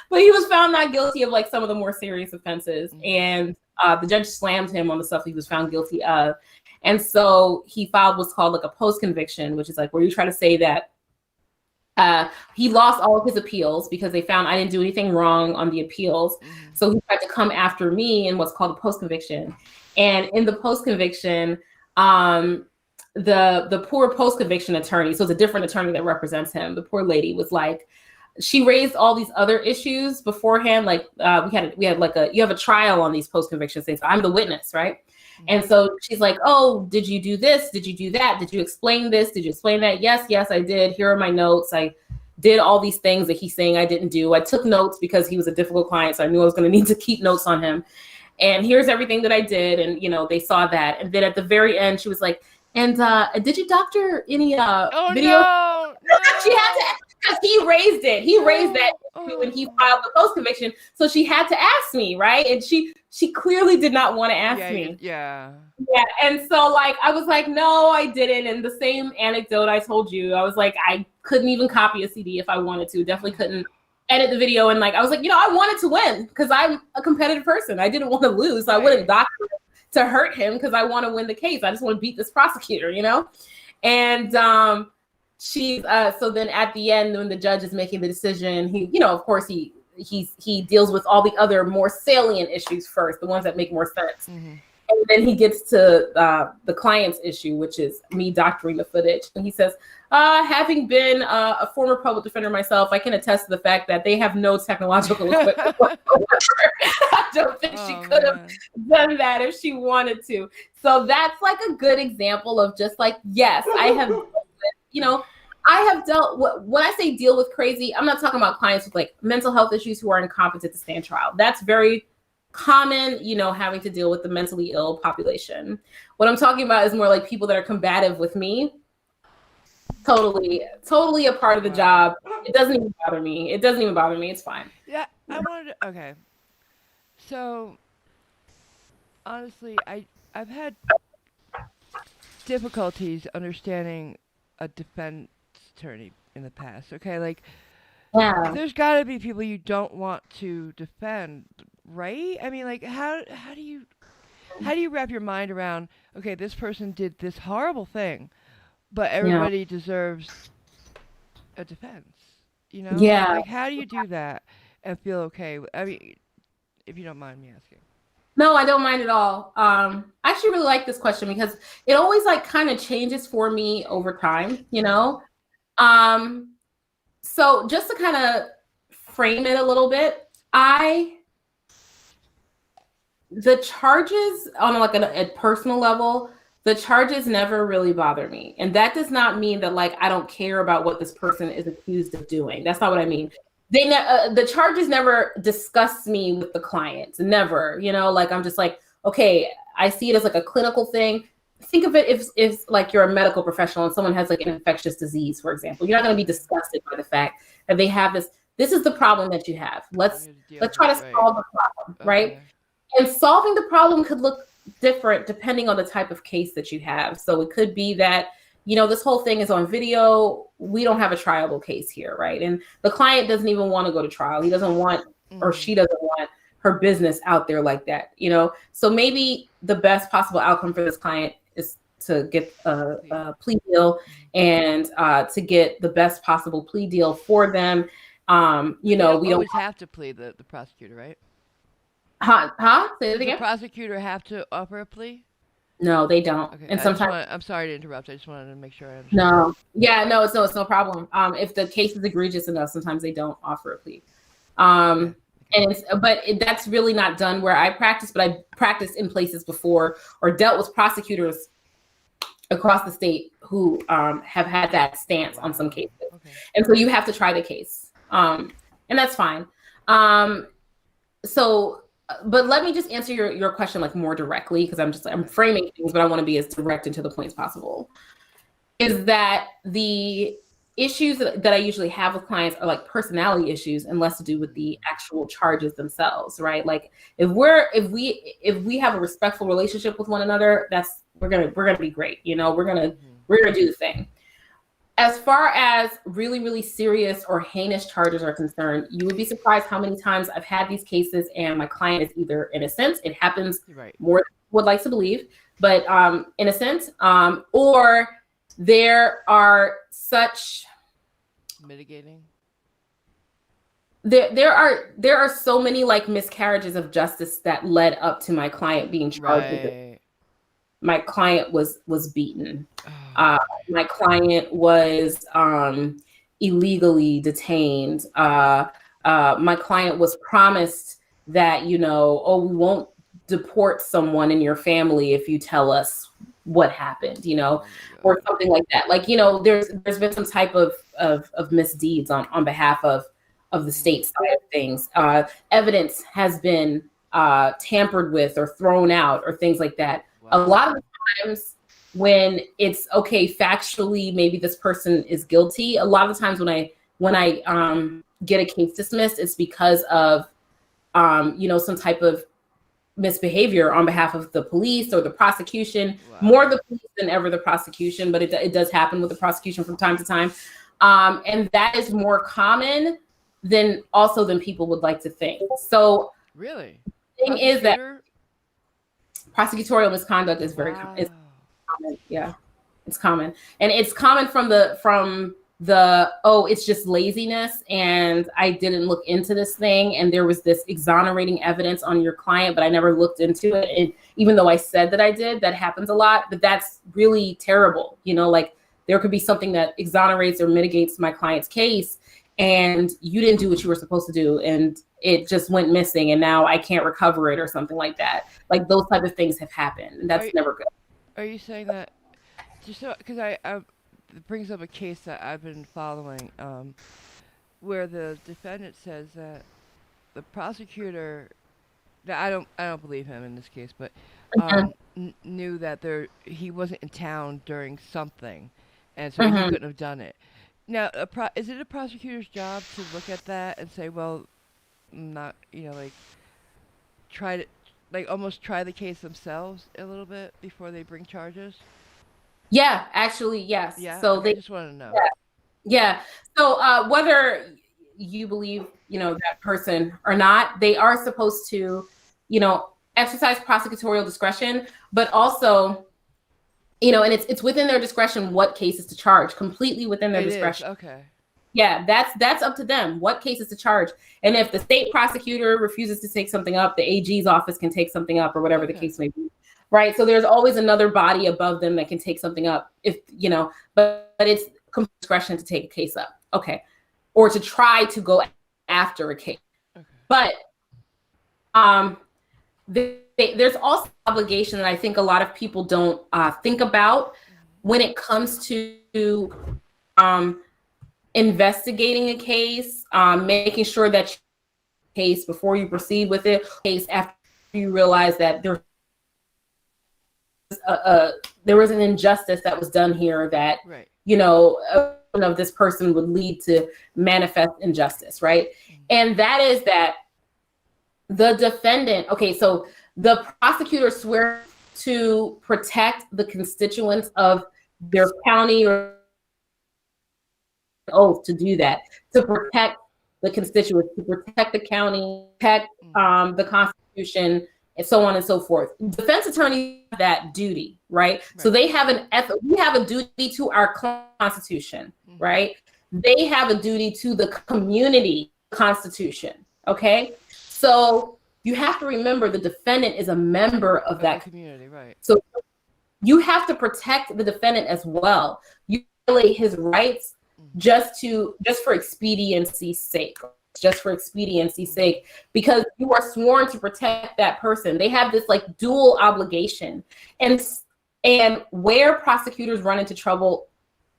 But he was found not guilty of some of the more serious offenses. And the judge slammed him on the stuff he was found guilty of. And so he filed what's called a post-conviction, which is where you try to say that He lost all of his appeals because they found I didn't do anything wrong on the appeals. So he tried to come after me in what's called a post-conviction. And in the post-conviction, the poor post-conviction attorney, so it's a different attorney that represents him, the poor lady was like, she raised all these other issues beforehand. Like we had like you have a trial on these post-conviction things. I'm the witness, right? And so she's like, oh, did you do this? Did you do that? Did you explain this? Did you explain that? Yes, I did. Here are my notes. I did all these things that he's saying I didn't do. I took notes because he was a difficult client. So I knew I was going to need to keep notes on him. And here's everything that I did. And, they saw that. And then at the very end, she was like, and did you doctor any video? No. She had to, because he raised it. He raised that when he filed the post-conviction. So she had to ask me, right? And she clearly did not want to ask me. Yeah. And so like, I was like, no, I didn't. And the same anecdote I told you, I was like, I couldn't even copy a CD if I wanted to. Definitely couldn't edit the video. And like, I was like, I wanted to win because I'm a competitive person. I didn't want to lose. So I wouldn't doctor to hurt him because I want to win the case. I just want to beat this prosecutor, And she so then at the end, when the judge is making the decision, he, of course he deals with all the other more salient issues first, the ones that make more sense. And then he gets to the client's issue, which is me doctoring the footage. And he says, having been a former public defender myself, I can attest to the fact that they have no technological equipment whatsoever. I don't think she could have done that if she wanted to. So that's like a good example of just like, yes, I have, I have dealt when I say deal with crazy, I'm not talking about clients with like mental health issues who are incompetent to stand trial. That's very common, having to deal with the mentally ill population. What I'm talking about is more like people that are combative with me. Totally a part of the job. It doesn't even bother me. It's fine. Yeah, okay. So, honestly, I've had difficulties understanding a defense attorney in the past. Okay, like, there's got to be people you don't want to defend, right? I mean, like, how do you wrap your mind around? Okay, this person did this horrible thing, but everybody deserves a defense. Yeah. Like, how do you do that and feel okay? I mean, if you don't mind me asking. No, I don't mind at all. I actually really like this question because it always like kind of changes for me over time, So just to kind of frame it a little bit, the charges on like a personal level, the charges never really bother me. And that does not mean that like, I don't care about what this person is accused of doing. That's not what I mean. The charges never discuss me with the client, never, like, I'm just like, okay, I see it as like a clinical thing. Think of it if like you're a medical professional and someone has like an infectious disease, for example, you're not going to be disgusted by the fact that they have this is the problem that you have. Let's try to solve the problem, right? And solving the problem could look different depending on the type of case that you have. So it could be that, this whole thing is on video. We don't have a triable case here, right? And the client doesn't even want to go to trial. He doesn't want, or she doesn't want her business out there like that, So maybe the best possible outcome for this client is to get a plea deal and to get the best possible plea deal for them. We don't have to plead the prosecutor, right? Say it again. Does the prosecutor have to offer a plea? No, they don't. Okay, and sometimes I'm sorry to interrupt. I just wanted to make sure I understand. No. Yeah, no, it's no problem. If the case is egregious enough, sometimes they don't offer a plea. That's really not done where I practice, but I practiced in places before or dealt with prosecutors across the state who have had that stance on some cases. Okay. And so you have to try the case. And that's fine. But let me just answer your question like more directly, because I'm framing things, but I want to be as direct and to the point as possible. Is that the issues that I usually have with clients are like personality issues and less to do with the actual charges themselves, right? Like if we have a respectful relationship with one another, we're gonna be great. We're gonna do the thing. As far as really, really serious or heinous charges are concerned, you would be surprised how many times I've had these cases and my client is either innocent. It happens more than I would like to believe, but innocent, or there are such mitigating? There are so many like miscarriages of justice that led up to my client being charged with it. Right. My client was beaten. Oh, My client was illegally detained. My client was promised that, you know, oh, we won't deport someone in your family if you tell us what happened, you know, oh my or God. something like that. Like, you know, there's been some type of misdeeds on behalf of the Mm. state side of things. Evidence has been tampered with or thrown out or things like that. A Wow. lot of times when it's okay factually, maybe this person is guilty. A lot of the times when I get a case dismissed, it's because of you know, some type of misbehavior on behalf of the police or the prosecution. Wow. More the police than ever the prosecution, but it does happen with the prosecution from time to time, and that is more common than people would like to think. So Really? the thing is that Prosecutor? prosecutorial misconduct is very Wow. common. Yeah, it's common, and it's common from the oh, it's just laziness, and I didn't look into this thing, and there was this exonerating evidence on your client, but I never looked into it. And even though I said that I did, that happens a lot, but that's really terrible. You know, like there could be something that exonerates or mitigates my client's case, and you didn't do what you were supposed to do, and it just went missing, and now I can't recover it or something like that. Like those type of things have happened, and that's never good. Are you saying that just so because it brings up a case that I've been following, where the defendant says that the prosecutor, that I don't believe him in this case, but knew that he wasn't in town during something, and so he couldn't have done it. Now, is it a prosecutor's job to look at that and say, well, not, you know, like try to almost try the case themselves a little bit before they bring charges? Yeah, actually, yes. Yeah. So Okay, I they, just want to know. yeah. So whether you believe, you know, that person or not, they are supposed to, you know, exercise prosecutorial discretion, but also, you know, and it's within their discretion what cases to charge, completely within their discretion. Okay. Yeah, that's up to them, what cases to charge. And if the state prosecutor refuses to take something up, the AG's office can take something up or whatever the case may be. Right. So there's always another body above them that can take something up, if, you know, but it's discretion to take a case up. Okay. Or to try to go after a case. Okay. But there's also obligation that I think a lot of people don't think about when it comes to investigating a case, making sure that case before you proceed with it, case after you realize that there was an injustice that was done here that, you know, of this person would lead to manifest injustice, right? And that is that the defendant, okay, so the prosecutor swears to protect the constituents of their county or oath to do that, to protect the constituents, to protect the county, protect the Constitution, and so on and so forth. Defense attorneys have that duty, right? So they have we have a duty to our Constitution, right? They have a duty to the community Constitution, okay? So you have to remember the defendant is a member of that community, right? So you have to protect the defendant as well. You violate his rights just for expediency's sake. Just for expediency's sake, because you are sworn to protect that person. They have this like dual obligation. And where prosecutors run into trouble,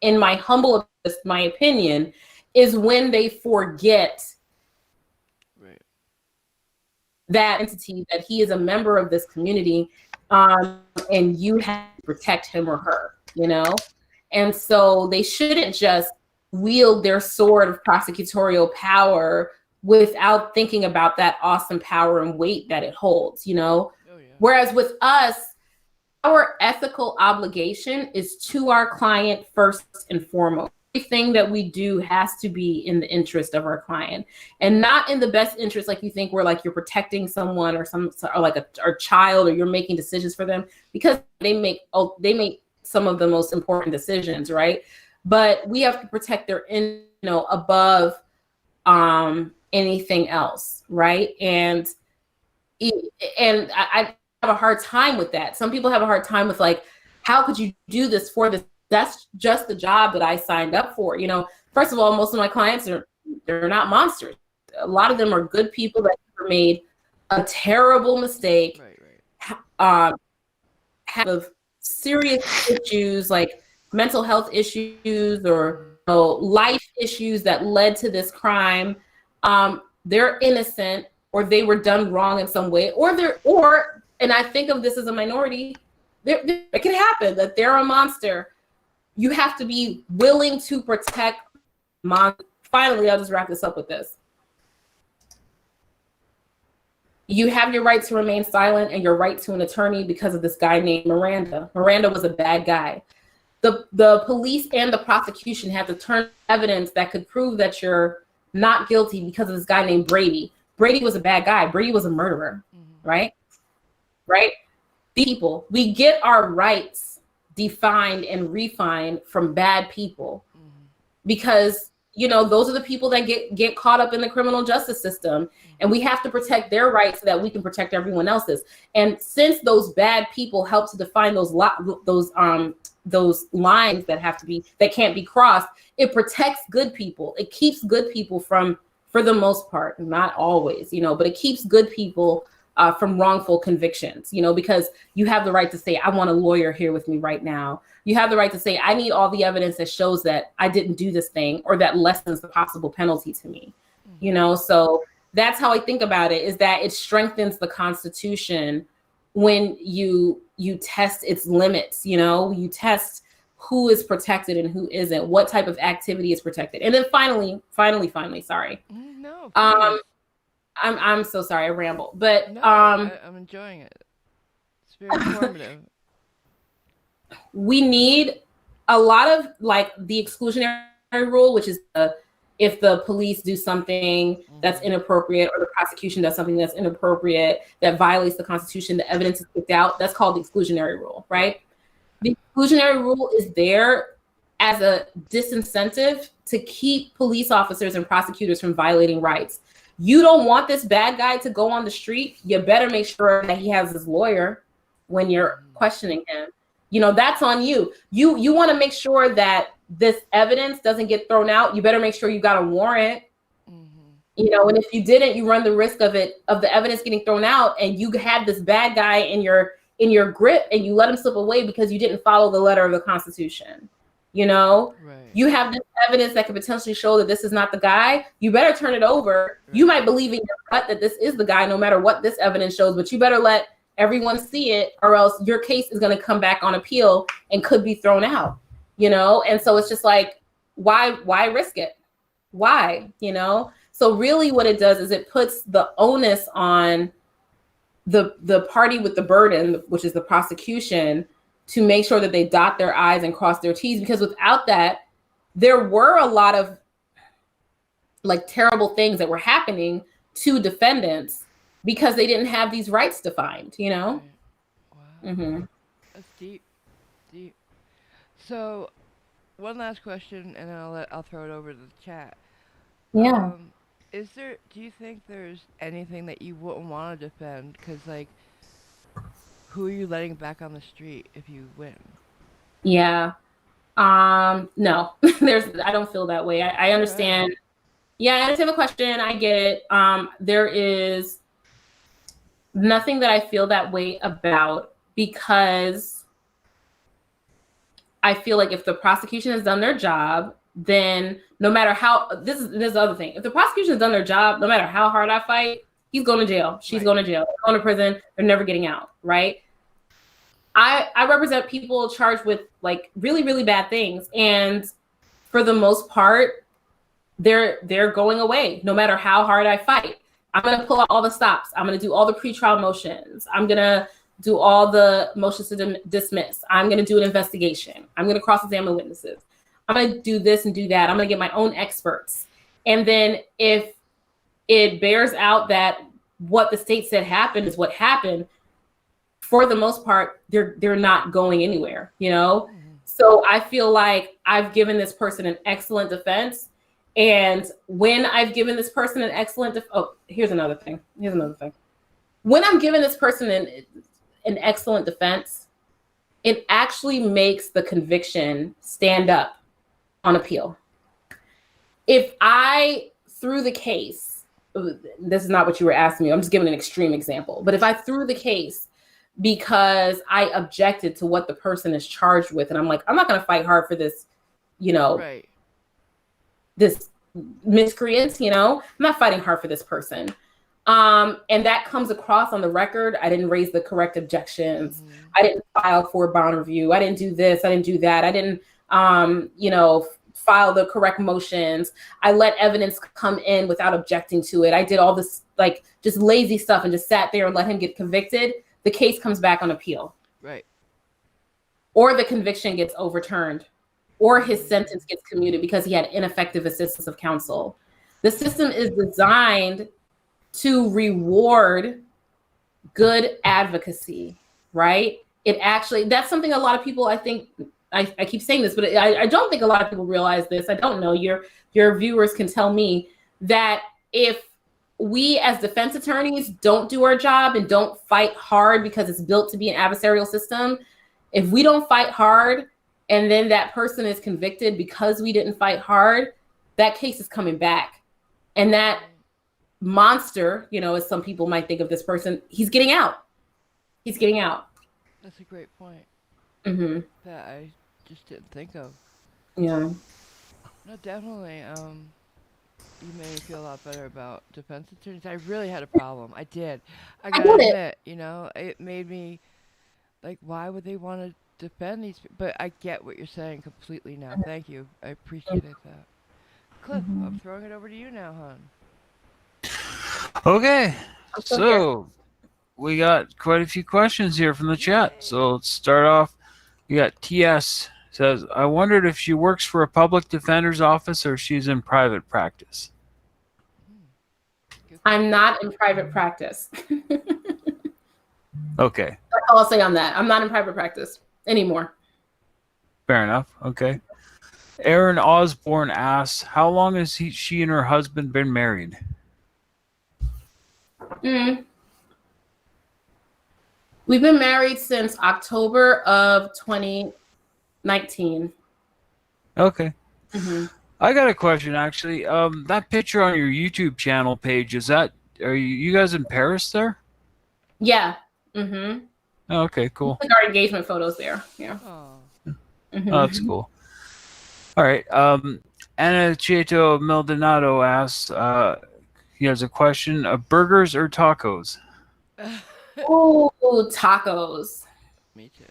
in my humble, my opinion, is when they forget that entity, that he is a member of this community, and you have to protect him or her, you know? And so they shouldn't just wield their sword of prosecutorial power without thinking about that awesome power and weight that it holds, you know? Oh, yeah. Whereas with us, our ethical obligation is to our client first and foremost. Everything that we do has to be in the interest of our client, and not in the best interest, like you think, where like you're protecting someone or like a child, or you're making decisions for them, because they make some of the most important decisions, right? but we have to protect their above anything else, right? And I have a hard time with that. Some people have a hard time with like, how could you do this for this? That's just the job that I signed up for. First of all, most of my clients they're not monsters. A lot of them are good people that never made a terrible mistake, have serious issues like mental health issues or life issues that led to this crime. They're innocent, or they were done wrong in some way, and I think of this as a minority. It can happen that they're a monster. You have to be willing to protect. Finally, I'll just wrap this up with this. You have your right to remain silent and your right to an attorney because of this guy named Miranda. Miranda was a bad guy. The police and the prosecution had to turn evidence that could prove that you're not guilty because of this guy named Brady. Brady was a bad guy. Brady was a murderer, right? Right? People, we get our rights defined and refined from bad people because those are the people that get caught up in the criminal justice system, and we have to protect their rights so that we can protect everyone else's. And since those bad people help to define those lines that can't be crossed, it protects good people. It keeps good people from, for the most part, not always, but it keeps good people from wrongful convictions, because you have the right to say, I want a lawyer here with me right now. You have the right to say, I need all the evidence that shows that I didn't do this thing or that lessens the possible penalty to me, So that's how I think about it, is that it strengthens the Constitution when you test its limits, you test who is protected and who isn't, what type of activity is protected. And then finally, sorry. No. I'm so sorry, I ramble, but no, I'm enjoying it. It's very informative. We need a lot of like the exclusionary rule, which is if the police do something that's inappropriate or the prosecution does something that's inappropriate that violates the Constitution, the evidence is kicked out. That's called the exclusionary rule, right? The exclusionary rule is there as a disincentive to keep police officers and prosecutors from violating rights. You don't want this bad guy to go on the street. You better make sure that he has his lawyer when you're questioning him. That's on you. You want to make sure that this evidence doesn't get thrown out. You better make sure you got a warrant. And if you didn't, you run the risk of the evidence getting thrown out, and you had this bad guy in your grip and you let him slip away because you didn't follow the letter of the Constitution. Right. You have this evidence that could potentially show that this is not the guy. You better turn it over. Right. You might believe in your gut that this is the guy, no matter what this evidence shows, but you better let everyone see it, or else your case is going to come back on appeal and could be thrown out, And so it's just like, why risk it? Why, So really what it does is it puts the onus on the party with the burden, which is the prosecution, to make sure that they dot their I's and cross their T's, because without that, there were a lot of like terrible things that were happening to defendants because they didn't have these rights defined, Right. Wow. That's deep. So one last question, and then I'll throw it over to the chat. Yeah. Do you think there's anything that you wouldn't want to defend? Because like, who are you letting back on the street if you win? Yeah. No, I don't feel that way. I understand. Right. Yeah, I understand the question. I get it. There is nothing that I feel that way about, because I feel like if the prosecution has done their job, then no matter how, this is the other thing. If the prosecution has done their job, no matter how hard I fight, he's going to jail. She's going to jail. They're going to prison. They're never getting out, right? I represent people charged with like really, really bad things. And for the most part, they're going away no matter how hard I fight. I'm going to pull out all the stops. I'm going to do all the pretrial motions. I'm going to do all the motions to dismiss. I'm going to do an investigation. I'm going to cross-examine witnesses. I'm going to do this and do that. I'm going to get my own experts. And then if it bears out that what the state said happened is what happened, for the most part, they're not going anywhere, So I feel like I've given this person an excellent defense. And when I've given this person an excellent here's another thing. When I'm giving this person an excellent defense, it actually makes the conviction stand up on appeal. If I threw the case, this is not what you were asking me, I'm just giving an extreme example, but if I threw the case because I objected to what the person is charged with, and I'm like, I'm not going to fight hard for this, Right. this miscreant, I'm not fighting hard for this person. And that comes across on the record. I didn't raise the correct objections. Mm-hmm. I didn't file for a bond review. I didn't do this. I didn't do that. I didn't, file the correct motions. I let evidence come in without objecting to it. I did all this like just lazy stuff and just sat there and let him get convicted. The case comes back on appeal. Right. Or the conviction gets overturned, or his sentence gets commuted because he had ineffective assistance of counsel. The system is designed to reward good advocacy, right? That's something a lot of people, I think, I keep saying this, but I don't think a lot of people realize this. I don't know. Your viewers can tell me that if we as defense attorneys don't do our job and don't fight hard because it's built to be an adversarial system, if we don't fight hard and then that person is convicted because we didn't fight hard, that case is coming back. And that monster, as some people might think of this person, he's getting out. He's getting out. That's a great point. Mm-hmm. That I just didn't think of. Yeah. No, definitely. You made me feel a lot better about defense attorneys. I really had a problem. I did. I gotta admit, it made me like, why would they want to defend these people? But I get what you're saying completely now. Thank you. I appreciate that. Cliff, I'm throwing it over to you now, hon. Okay. So we got quite a few questions here from the chat. So let's start off. We got TS says, I wondered if she works for a public defender's office or she's in private practice. I'm not in private practice. Okay. That's all I'll say on that. I'm not in private practice anymore. Fair enough. Okay. Aaron Osborne asks, how long has she and her husband been married? We've been married since October of 2019. Okay. Mm-hmm. I got a question, actually. That picture on your YouTube channel page, are you guys in Paris there? Yeah. Mm-hmm. Oh, okay, cool. Like our engagement photos there. Yeah. Oh. Mm-hmm. Oh, that's cool. All right. Anna Cheto Maldonado asks, he has a question, burgers or tacos? Oh, tacos. Me too,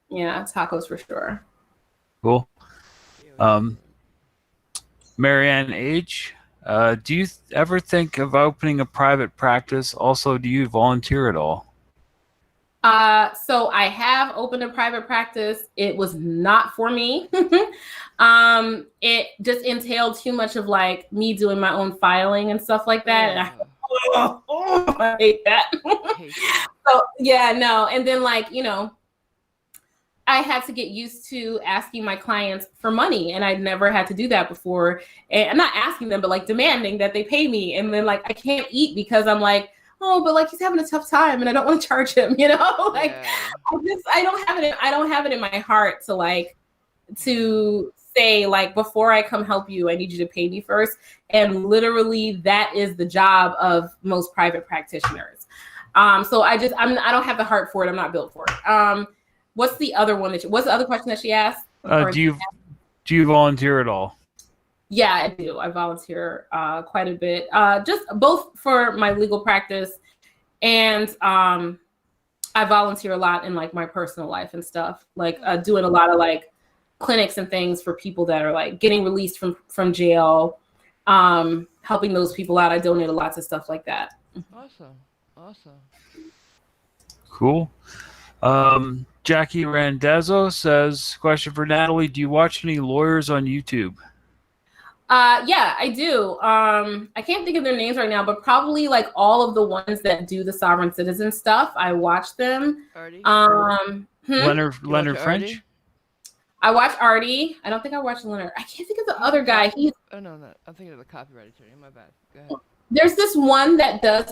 yeah. Yeah, tacos for sure. Cool. Marianne H., do you ever think of opening a private practice? Also, do you volunteer at all? So I have opened a private practice. It was not for me. It just entailed too much of like me doing my own filing and stuff like that. And I hate that. So yeah, no. And then like, I had to get used to asking my clients for money, and I'd never had to do that before. And I'm not asking them, but like demanding that they pay me. And then like I can't eat because I'm like, oh, but like he's having a tough time and I don't want to charge him, like I don't have it in my heart to say like, before I come help you, I need you to pay me first. And literally that is the job of most private practitioners. So I don't have the heart for it. I'm not built for it. What's the other one what's the other question that she asked? Do you volunteer at all? Yeah, I do. I volunteer quite a bit, just both for my legal practice and I volunteer a lot in like my personal life and stuff, like doing a lot of like clinics and things for people that are like getting released from jail, helping those people out. I donate lots of stuff like that. Awesome. Cool. Jackie Randazzo says, question for Natalie, do you watch any lawyers on YouTube? Yeah, I do. I can't think of their names right now, but probably like all of the ones that do the sovereign citizen stuff. I watch them. Artie? Leonard French? I watched Artie. I don't think I watched Leonard. I can't think of the other guy. He's no, I'm thinking of the copyright attorney. My bad. Go ahead. There's this one that does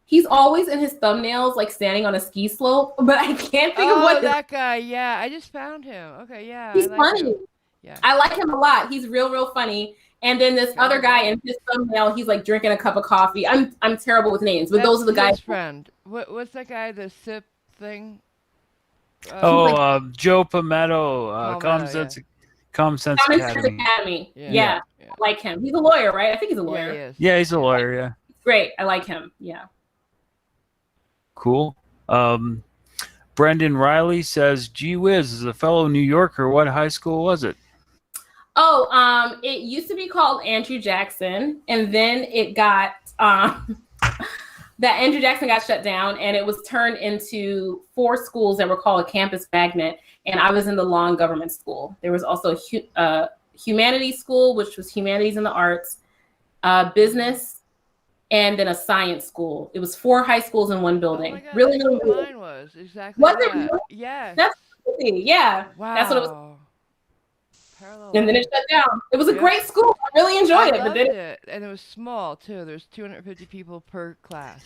he's always in his thumbnails like standing on a ski slope, but I can't think of what that guy. Yeah, I just found him. Okay, yeah. He's funny. Him. Yeah. I like him a lot. He's real funny. And then this other guy in his thumbnail, he's like drinking a cup of coffee. I'm terrible with names, but those are the guys. His friend. What's that guy? The sip thing. Joe Palmetto. Common Sense Academy. Yeah. I like him. He's a lawyer, right? I think he's a lawyer. Yeah, he is. Yeah, he's a lawyer. Yeah. Great. I like him. Yeah. Cool. Brendan Riley says, "Gee whiz, as a fellow New Yorker, what high school was it?" Oh, it used to be called Andrew Jackson, and then it got that Andrew Jackson got shut down, and it was turned into 4 schools that were called a campus magnet. And I was in the law and government school. There was also a humanities school, which was humanities and the arts, business, and then a science school. It was 4 high schools in one building. Oh my God, really. Mine was exactly. Was that. it? Really? Yeah. That's crazy. Yeah. Wow. That's what it was. Parallel. And then it shut down. It was a great school. I really enjoyed it. But then and it was small too. There's 250 people per class.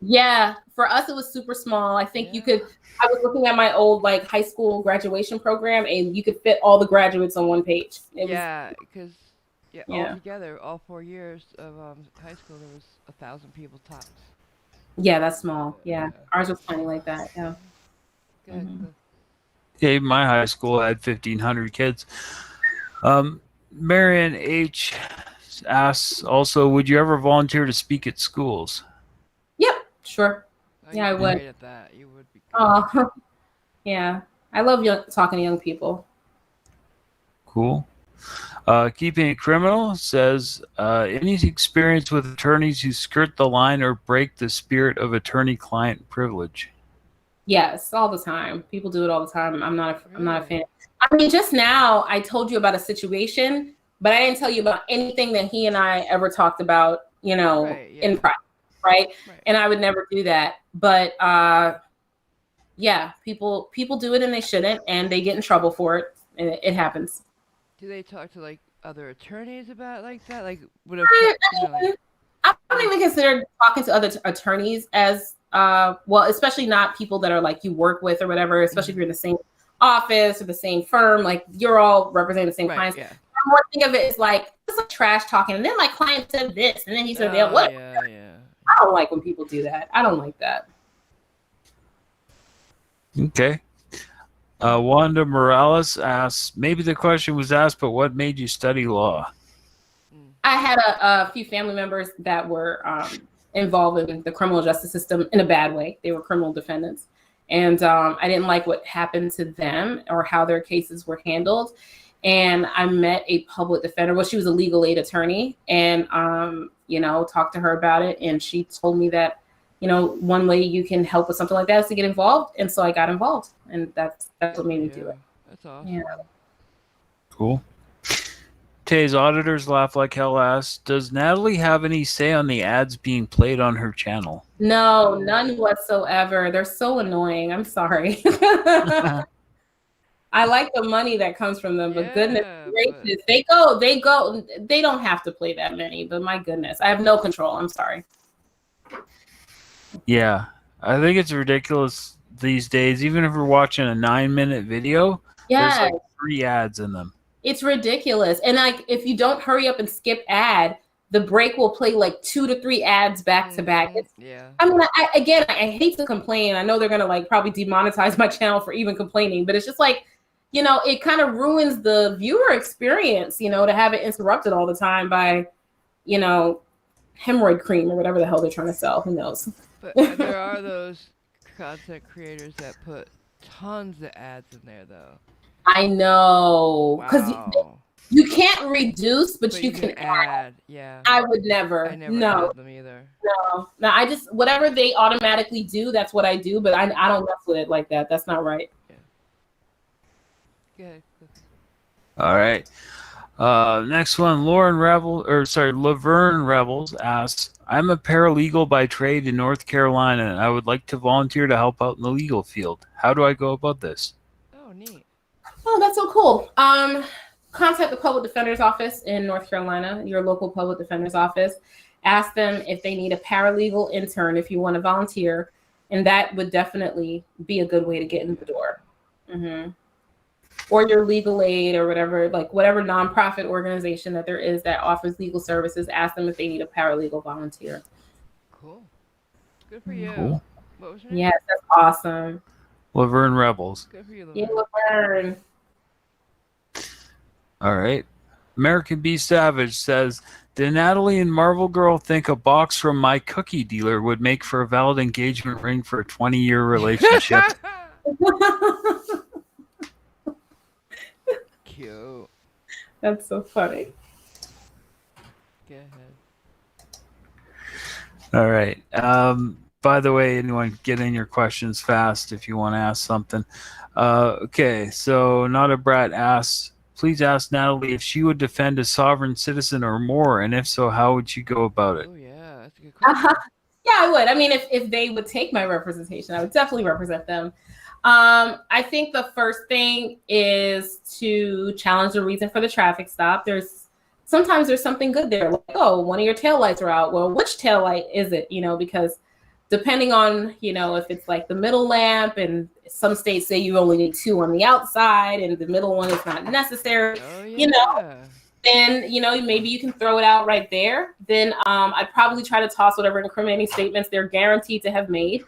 Yeah, for us it was super small. I think you could. I was looking at my old like high school graduation program, and you could fit all the graduates on one page. Because all together, all 4 years of high school, there was 1,000 people tops. Yeah, that's small. Yeah, ours was kind of like that. Yeah. Good. Mm-hmm. Yeah, my high school had 1,500 kids. Marion H. asks also, would you ever volunteer to speak at schools? Yep, sure. I would. Great at that. You would be. Oh, yeah. I love talking to young people. Cool. Keeping It Criminal says, any experience with attorneys who skirt the line or break the spirit of attorney-client privilege? Yes, all the time. People do it all the time. I'm not a fan. I mean, just now I told you about a situation, but I didn't tell you about anything that he and I ever talked about, in private, right? And I would never do that. But people do it and they shouldn't, and they get in trouble for it, and it happens. Do they talk to like other attorneys about like that? Like, I don't even consider talking to other attorneys as especially not people that are like you work with or whatever, especially if you're in the same office or the same firm, like you're all representing the same clients. Yeah. I more think of it as like it's like trash talking, and then my client said this, and then he said that. What? Yeah. I don't like when people do that. I don't like that. Okay. Wanda Morales asks, maybe the question was asked, but what made you study law? I had a few family members that were involved in the criminal justice system in a bad way. They were criminal defendants. And I didn't like what happened to them or how their cases were handled. And I met a public defender. Well, she was a legal aid attorney, and, talked to her about it. And she told me that, one way you can help with something like that is to get involved. And so I got involved, and that's what made me do it. That's awesome. Yeah. Cool. Tay's auditors laugh like hell asks, does Natalie have any say on the ads being played on her channel? No, none whatsoever. They're so annoying. I'm sorry. I like the money that comes from them, but goodness gracious, they don't have to play that many, but my goodness, I have no control. I'm sorry. Yeah, I think it's ridiculous these days. Even if we're watching a 9-minute video, there's like 3 ads in them. It's ridiculous. And like, if you don't hurry up and skip ad, the break will play like 2 to 3 ads back to back. I mean, I hate to complain. I know they're going to like probably demonetize my channel for even complaining, but it's just like, it kind of ruins the viewer experience, to have it interrupted all the time by, hemorrhoid cream or whatever the hell they're trying to sell. Who knows? But there are those content creators that put tons of ads in there, though. I know, because you can't reduce, but you can add. Yeah, I would never. I never add them either. No, I just whatever they automatically do, that's what I do. But I don't mess with it like that. That's not right. Yeah. Good. All right. Next one, Laverne Rebels asks, I'm a paralegal by trade in North Carolina, and I would like to volunteer to help out in the legal field. How do I go about this? Oh, neat. Oh, that's so cool. Contact the public defender's office in North Carolina, your local public defender's office. Ask them if they need a paralegal intern if you want to volunteer, and that would definitely be a good way to get in the door. Mm-hmm. Or your legal aid or whatever, like whatever nonprofit organization that there is that offers legal services. Ask them if they need a paralegal volunteer. Cool. Good for you. Cool. What was your name? Yes, that's awesome. Laverne Rebels. Good for you, Yeah, Laverne. Laverne. All right. American B. Savage says, did Natalie and Marvel Girl think a box from my cookie dealer would make for a valid engagement ring for a 20-year relationship? Cute. That's so funny. Go ahead. All right. By the way, anyone get in your questions fast if you want to ask something. Okay, so Not a Brat asks, please ask Natalie if she would defend a sovereign citizen or more, and if so, how would you go about it? Oh, yeah, that's a good question. Yeah, I would. I mean, if they would take my representation, I would definitely represent them. I think the first thing is to challenge the reason for the traffic stop. Sometimes there's something good there. Like, oh, one of your taillights are out. Well, which taillight is it? Because depending on, if it's like the middle lamp, and some states say you only need 2 on the outside and the middle one is not necessary, Oh, yeah. then, maybe you can throw it out right there. Then I'd probably try to toss whatever incriminating statements they're guaranteed to have made.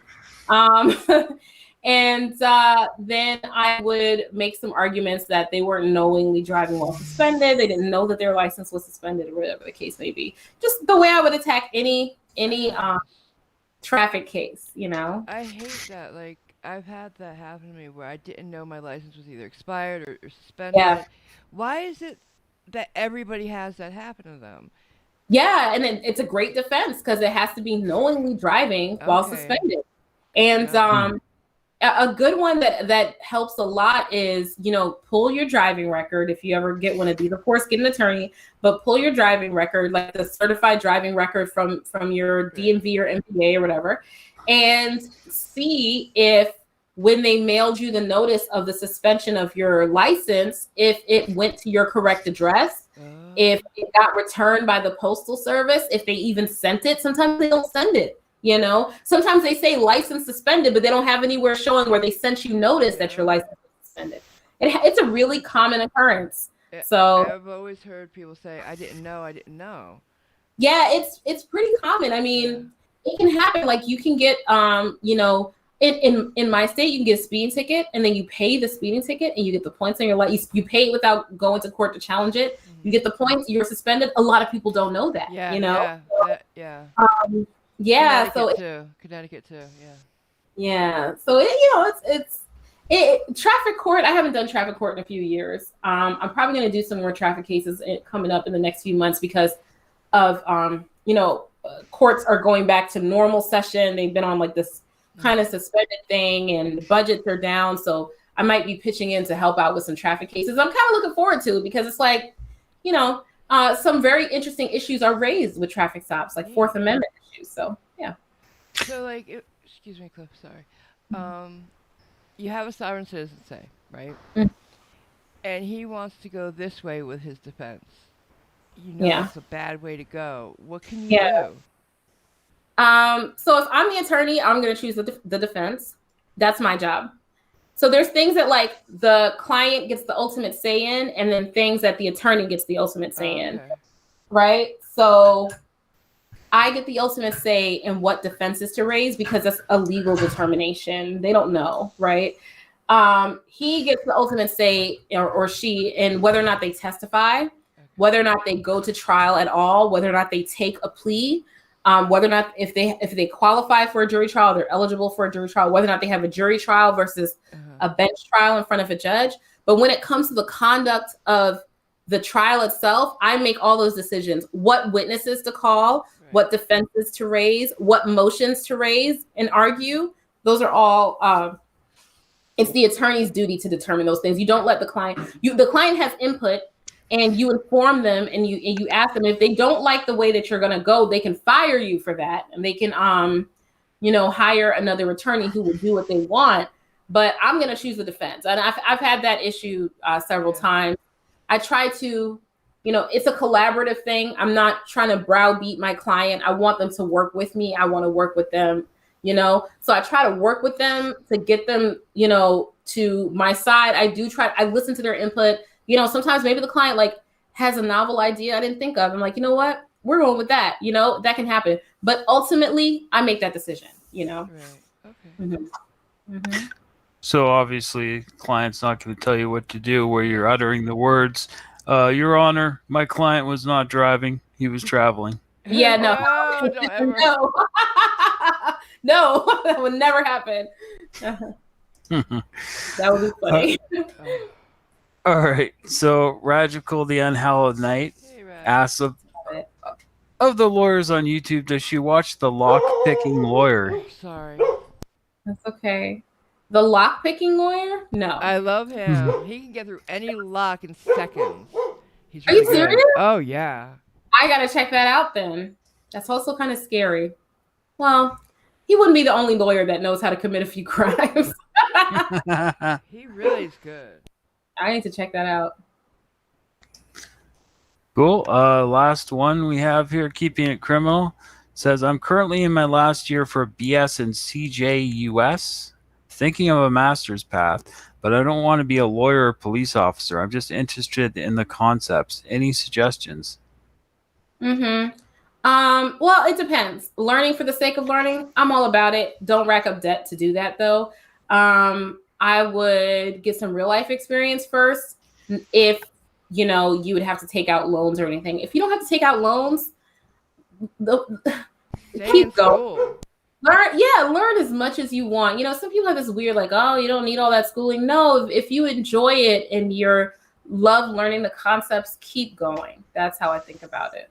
And then I would make some arguments that they weren't knowingly driving while suspended. They didn't know that their license was suspended, or whatever the case may be. Just the way I would attack any traffic case, I hate that. Like, I've had that happen to me where I didn't know my license was either expired or suspended. Yeah. Why is it that everybody has that happen to them? Yeah, and it's a great defense because it has to be knowingly driving while suspended. And a good one that helps a lot is, pull your driving record. If you ever get one of these, of course, get an attorney, but pull your driving record, like the certified driving record from your DMV or MPA or whatever, and see if when they mailed you the notice of the suspension of your license, if it went to your correct address, if it got returned by the postal service, if they even sent it. Sometimes they don't send it. Sometimes they say license suspended, but they don't have anywhere showing where they sent you notice that your license is suspended. It's a really common occurrence. So I've always heard people say, I didn't know. Yeah, it's pretty common. I mean, it can happen. Like you can get, in my state, you can get a speeding ticket, and then you pay the speeding ticket, and you get the points on your license. You pay it without going to court to challenge it. You get the points. You're suspended. A lot of people don't know that. Yeah, Connecticut too. Yeah. So it's traffic court. I haven't done traffic court in a few years. I'm probably going to do some more traffic cases coming up in the next few months because of courts are going back to normal session. They've been on like this kind of suspended thing, and budgets are down. So I might be pitching in to help out with some traffic cases. I'm kind of looking forward to it because it's like, some very interesting issues are raised with traffic stops, like Fourth Amendment issues. So, yeah. So, like, excuse me, Cliff, sorry. You have a sovereign citizen, say, right? Mm. And he wants to go this way with his defense. It's a bad way to go. What can you do? So if I'm the attorney, I'm going to choose the defense. That's my job. So there's things that like the client gets the ultimate say in, and then things that the attorney gets the ultimate say in, right? So I get the ultimate say in what defenses to raise because that's a legal determination. They don't know, right? He gets the ultimate say, or she, in whether or not they testify, whether or not they go to trial at all, whether or not they take a plea, whether or not if they qualify for a jury trial, they're eligible for a jury trial, whether or not they have a jury trial versus a bench trial in front of a judge. But when it comes to the conduct of the trial itself, I make all those decisions. What witnesses to call, what defenses to raise, what motions to raise and argue. Those are all, it's the attorney's duty to determine those things. You don't let the client, the client has input, and you inform them, and you ask them. If they don't like the way that you're going to go, they can fire you for that, and they can hire another attorney who will do what they want. but I'm going to choose the defense. And I've had that issue several times. I try to, it's a collaborative thing. I'm not trying to browbeat my client. I want them to work with me. I want to work with them, so I try to work with them to get them, to my side. I listen to their input. Sometimes maybe the client like has a novel idea I didn't think of. I'm like, you know what? We're going with that. That can happen. But ultimately, I make that decision, Right. Okay. Mm-hmm. Mm-hmm. So obviously, client's not going to tell you what to do where you're uttering the words, Your Honor, my client was not driving. He was traveling. Yeah, no. No, don't ever. No. No, that would never happen. That would be funny. All right. So Radical the Unhallowed Knight asks of the lawyers on YouTube, does she watch the lock-picking lawyer? Oh, sorry. That's okay. The lock-picking lawyer? No. I love him. He can get through any lock in seconds. He's Are really you serious? good. Oh, yeah. I gotta check that out then. That's also kind of scary. Well, he wouldn't be the only lawyer that knows how to commit a few crimes. He really is good. I need to check that out. Cool. Last one we have here, Keeping It Criminal, says, I'm currently in my last year for BS in CJUS, thinking of a master's path, but I don't want to be a lawyer or police officer. I'm just interested in the concepts. Any suggestions? Mm-hmm. Well, it depends. Learning for the sake of learning, I'm all about it. Don't rack up debt to do that, though. I would get some real life experience first. If you would have to take out loans or anything. If you don't have to take out loans, keep going. Learn as much as you want. Some people have this weird, like, oh, you don't need all that schooling. No, if you enjoy it and you're love learning the concepts, keep going. That's how I think about it.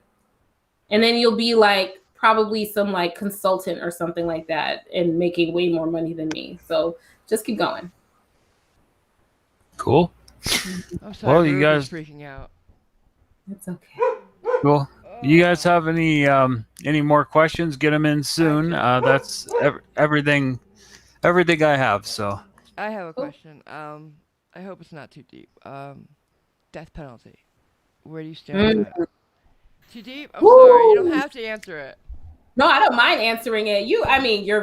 And then you'll be like probably some like consultant or something like that and making way more money than me. So just keep going. Cool. I'm sorry. Well, you guys freaking out. It's okay. Cool. You guys have any more questions? Get them in soon. That's everything I have. So I have a question. I hope it's not too deep. Death penalty. Where do you stand with that? Too deep? I'm sorry. You don't have to answer it. No, I don't mind answering it. Your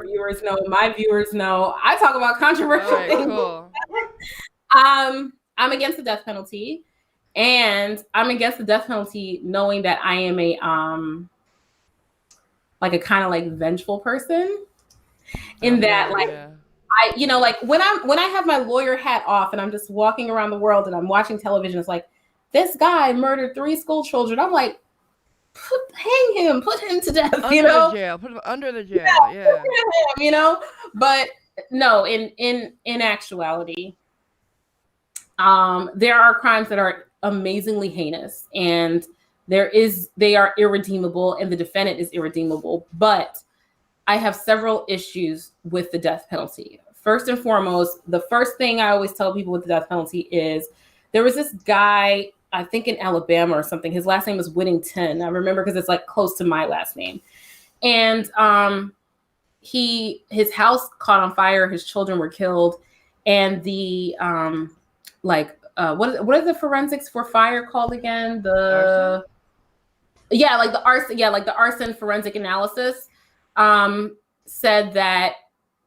viewers know, my viewers know. I talk about controversial things. Cool. I'm against the death penalty, and I'm against the death penalty knowing that I am a like a kind of like vengeful person. In that, like, yeah. Like when I have my lawyer hat off and I'm just walking around the world and I'm watching television, it's like, this guy murdered 3 school children. I'm like, hang him, put him to death, the jail, put him under the jail, yeah. But no, in actuality, there are crimes that are amazingly heinous, and they are irredeemable, and the defendant is irredeemable. But I have several issues with the death penalty. First and foremost, the first thing I always tell people with the death penalty is there was this guy, I think in Alabama or something. His last name was Whittington. I remember because it's like close to my last name. And his house caught on fire. His children were killed. And the what are the forensics for fire called again? The arson forensic analysis said that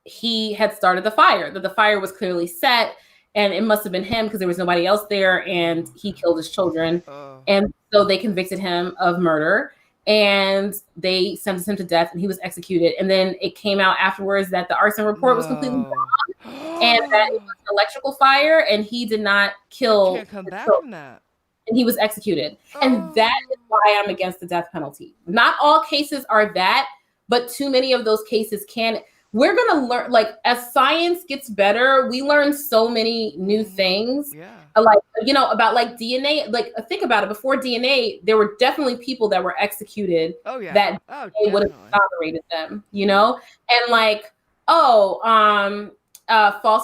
he had started the fire, that the fire was clearly set, and it must have been him because there was nobody else there, and he killed his children. And so they convicted him of murder, and they sentenced him to death, and he was executed. And then it came out afterwards that the arson report was completely wrong, and that it was an electrical fire, and he did not kill. You can't come back from that. And he was executed. And that is why I'm against the death penalty. Not all cases are that, but too many of those cases can. We're going to learn, like, as science gets better, we learn so many new things. Yeah. Like, about like DNA. Like, think about it. Before DNA, there were definitely people that were executed that they would have exonerated them, And like, false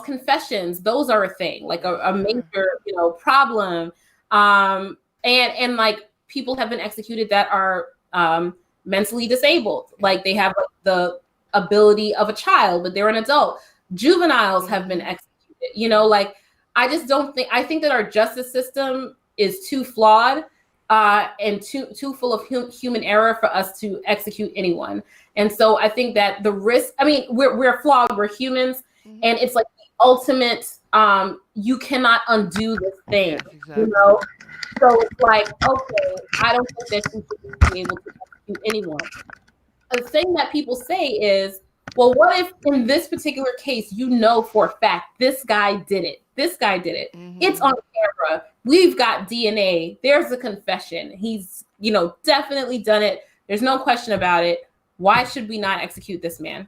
confessions. Those are a thing, like a major, problem. And like people have been executed that are mentally disabled. Like they have like, the ability of a child, but they're an adult. Juveniles have been executed it. You know, like, I just don't think, I think that our justice system is too flawed and too full of human error for us to execute anyone. And so I think that the risk, I mean, we're flawed, we're humans, and it's like the ultimate, you cannot undo this thing, Yes, exactly. you know? So it's like, okay, I don't think that you should be able to execute anyone. The thing that people say is, well, what if in this particular case, you know for a fact this guy did it? This guy did it. It's on camera. We've got DNA. There's a confession. He's, you know, definitely done it. There's no question about it. Why should we not execute this man?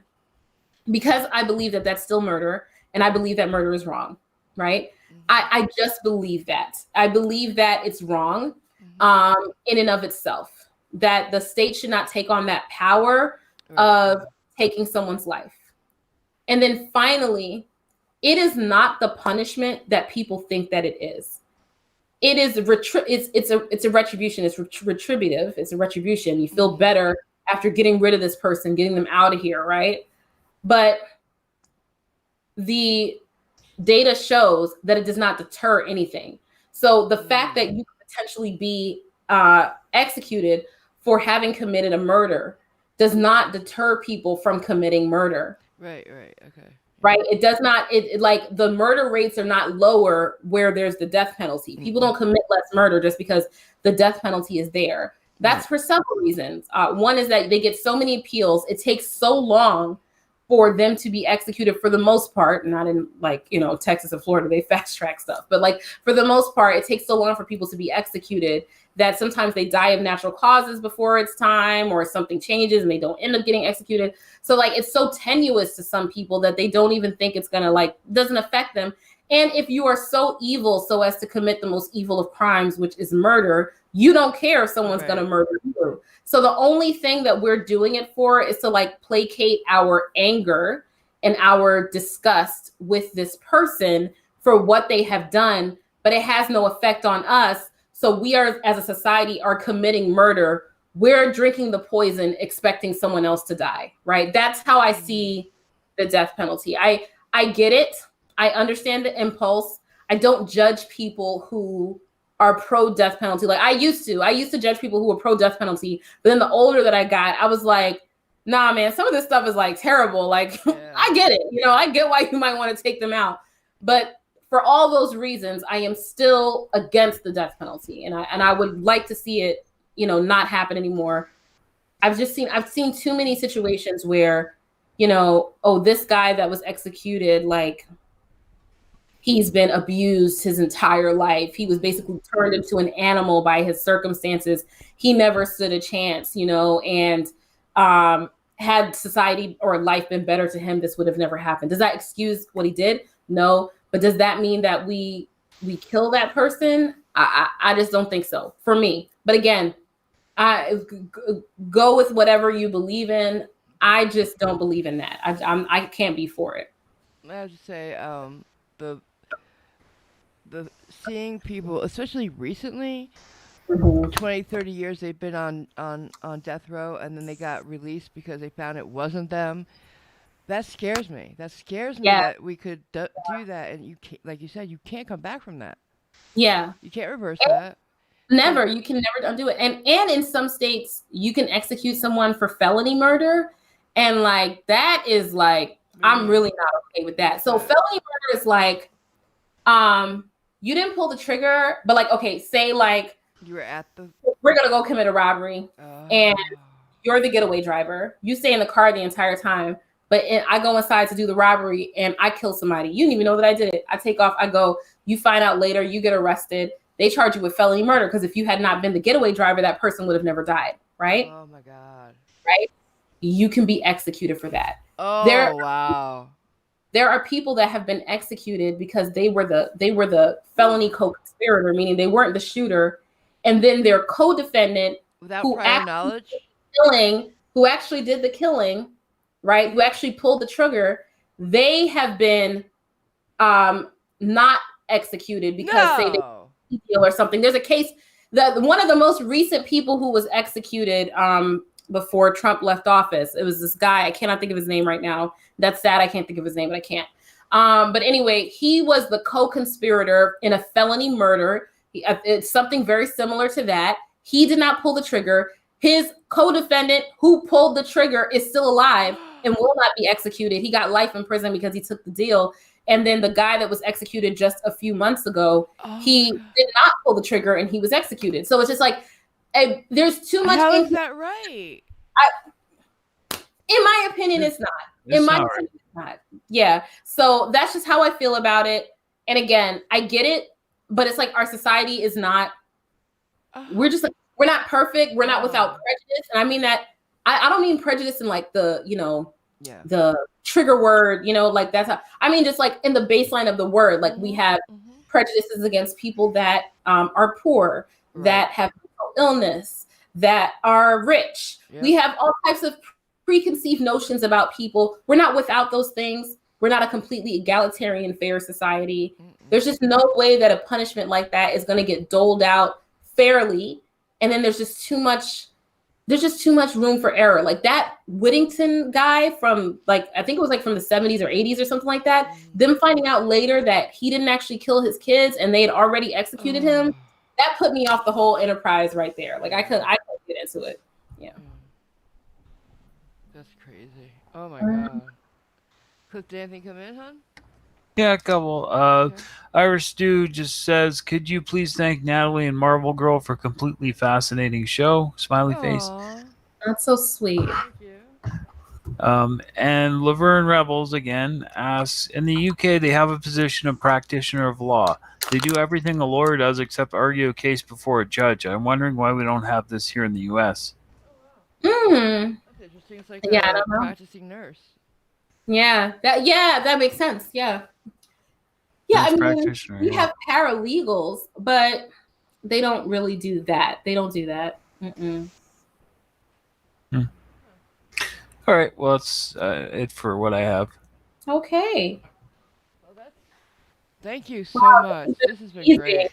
Because I believe that that's still murder, and I believe that murder is wrong, right? I just believe that. I believe that it's wrong in and of itself, that the state should not take on that power of taking someone's life. And then finally, it is not the punishment that people think that it is. It is it's a retribution. It's retributive. It's a retribution. You feel better after getting rid of this person, getting them out of here, right? But the data shows that it does not deter anything. So the fact that you could potentially be executed for having committed a murder does not deter people from committing murder. Right, okay. Right? It does not, like, the murder rates are not lower where there's the death penalty. People don't commit less murder just because the death penalty is there. That's for several reasons. One is that they get so many appeals. It takes so long for them to be executed for the most part, not in, like, you know, Texas and Florida, they fast track stuff. But, like, for the most part, it takes so long for people to be executed that sometimes they die of natural causes before it's time, or something changes and they don't end up getting executed. So, like, it's so tenuous to some people that they don't even think it's gonna, like, doesn't affect them. And if you are so evil so as to commit the most evil of crimes, which is murder, you don't care if someone's gonna murder you. So the only thing that we're doing it for is to, like, placate our anger and our disgust with this person for what they have done, but it has no effect on us. So we are, as a society, are committing murder. We're drinking the poison, expecting someone else to die, right? That's how I see the death penalty. I get it. I understand the impulse. I don't judge people who are pro-death penalty. Like, I used to judge people who were pro-death penalty, but then the older that I got, I was like, nah, man, some of this stuff is, like, terrible. Like, I get it. You know, I get why you might want to take them out. But for all those reasons, I am still against the death penalty. And I would like to see it, you know, not happen anymore. I've seen too many situations where, you know, oh, this guy that was executed, like, he's been abused his entire life. He was basically turned into an animal by his circumstances. He never stood a chance, you know, and had society or life been better to him, this would have never happened. Does that excuse what he did? No. But does that mean that we kill that person? I just don't think so, for me. But again, I go with whatever you believe in. I just don't believe in that. I can't be for it. I have to say, the seeing people, especially recently, 20, 30 years they've been on death row, and then they got released because they found it wasn't them. That scares me. That scares me that we could do that, and you can't, like you said, you can't come back from that. Yeah, you can't reverse that. Never. You can never undo it. And in some states, you can execute someone for felony murder, and, like, that is, like, I'm really not okay with that. So felony murder is like, you didn't pull the trigger, but, like, okay, say, like, you were at we're gonna go commit a robbery, and you're the getaway driver. You stay in the car the entire time. But I go inside to do the robbery and I kill somebody. You didn't even know that I did it. I take off, I go, you find out later, you get arrested. They charge you with felony murder because if you had not been the getaway driver, that person would have never died, right? Oh my God. Right? You can be executed for that. Oh, wow. There are people that have been executed because they were the felony co-conspirator, meaning they weren't the shooter, and then their co-defendant without prior knowledge, who actually did the killing, right, who actually pulled the trigger, they have been not executed because they did a deal or something. There's a case that one of the most recent people who was executed before Trump left office. It was this guy, I cannot think of his name right now. That's sad, I can't think of his name, but I can't. But anyway, he was the co-conspirator in a felony murder. It's something very similar to that. He did not pull the trigger. His co-defendant who pulled the trigger is still alive and will not be executed. He got life in prison because he took the deal. And then the guy that was executed just a few months ago, he did not pull the trigger and he was executed. So it's just like, there's too much. How is that right? In my opinion, it's not. In my opinion, it's not. Yeah. So that's just how I feel about it. And again, I get it, but it's like our society is not. We're just like, we're not perfect. We're not without prejudice. And I mean that, I don't mean prejudice in like the, the trigger word, like that's how, I mean, just like in the baseline of the word, like we have prejudices against people that are poor, that have illness, that are rich. Yep. We have all types of preconceived notions about people. We're not without those things. We're not a completely egalitarian, fair society. There's just no way that a punishment like that is going to get doled out fairly. And then there's just too much room for error. Like that Whittington guy from like, I think it was like from the 70s or 80s or something like that. Them finding out later that he didn't actually kill his kids and they had already executed him. That put me off the whole enterprise right there. Like I couldn't get into it. Yeah. That's crazy. Oh my God. Cliff, did anything come in, hon? Yeah, a couple. Okay. Irish Stew just says, could you please thank Natalie and Marvel Girl for a completely fascinating show? Smiley face. That's so sweet. Thank you. And Laverne Rebels again asks, in the UK, they have a position of practitioner of law. They do everything a lawyer does except argue a case before a judge. I'm wondering why we don't have this here in the US. That's interesting. It's like a practicing nurse. Yeah, that makes sense. Yeah. Yeah, I mean, we have paralegals, but they don't really do that. They don't do that. All right. Well, that's it for what I have. Okay. Well, thank you so much. This has been great.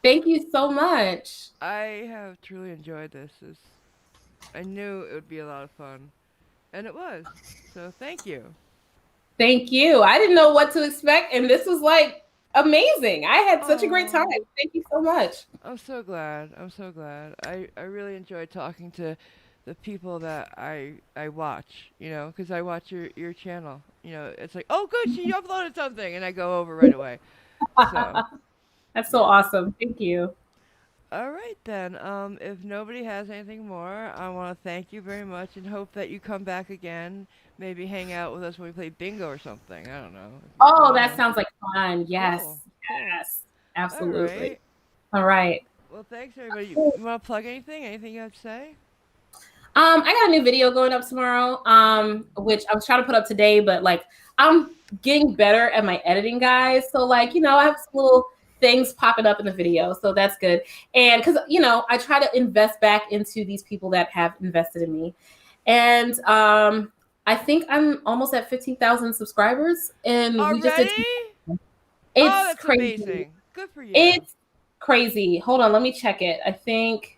Thank you so much. I have truly enjoyed this. I knew it would be a lot of fun, and it was. So thank you. Thank you. I didn't know what to expect, and this was like amazing. I had such a great time. Thank you so much. I'm so glad. I really enjoyed talking to the people that I watch, because I watch your channel. It's like, oh, good, she uploaded something, and I go over right away. So that's so awesome. Thank you. All right, then. If nobody has anything more, I want to thank you very much and hope that you come back again. Maybe hang out with us when we play bingo or something. I don't know. Oh, that sounds like fun. Yes. Cool. Yes. Absolutely. All right. Well, thanks, everybody. You want to plug anything? Anything you have to say? I got a new video going up tomorrow, which I was trying to put up today, but like I'm getting better at my editing, guys. So like, I have some little things popping up in the video. So that's good. And because, I try to invest back into these people that have invested in me. And I think I'm almost at 15,000 subscribers. And already? We just did. It's crazy. Amazing. Good for you. It's crazy. Hold on, let me check it. I think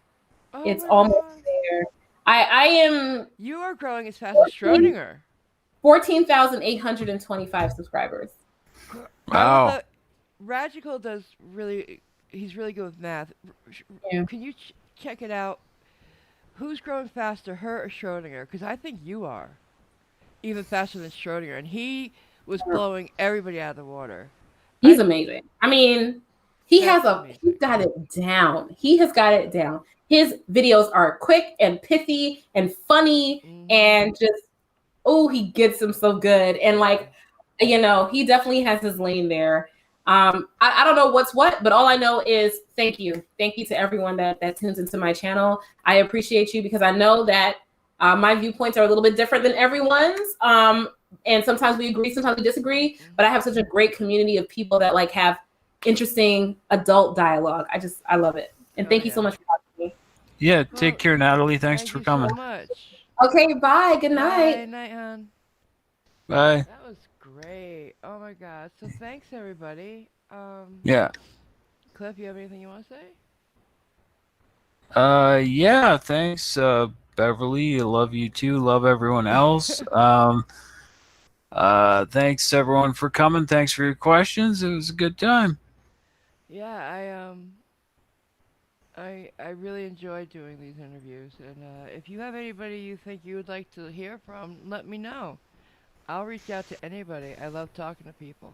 it's almost there. I am. You are growing as fast as Schrodinger. 14,825 subscribers. Wow. Radical he's really good with math. Yeah. Can you check it out? Who's growing faster, her or Schrodinger? Because I think you are. Even faster than Schrodinger. And he was blowing everybody out of the water. He's amazing. I mean, he's got it down. He has got it down. His videos are quick and pithy and funny and just, he gets them so good. And like, he definitely has his lane there. I don't know what's what, but all I know is thank you. Thank you to everyone that tunes into my channel. I appreciate you because I know that my viewpoints are a little bit different than everyone's. And sometimes we agree, sometimes we disagree, but I have such a great community of people that like have interesting adult dialogue. I love it. And thank you so much for having me. Yeah, take care, Natalie. Thanks for coming. So much. Okay, bye. Good night. Good night, hon. Bye. That was great. Oh my God. So thanks everybody. Yeah. Cliff, you have anything you want to say? Yeah, thanks, Beverly. I love you too. Love everyone else. Thanks everyone for coming. Thanks for your questions. It was a good time. Yeah, I really enjoy doing these interviews, and if you have anybody you think you would like to hear from, let me know. I'll reach out to anybody. I love talking to people.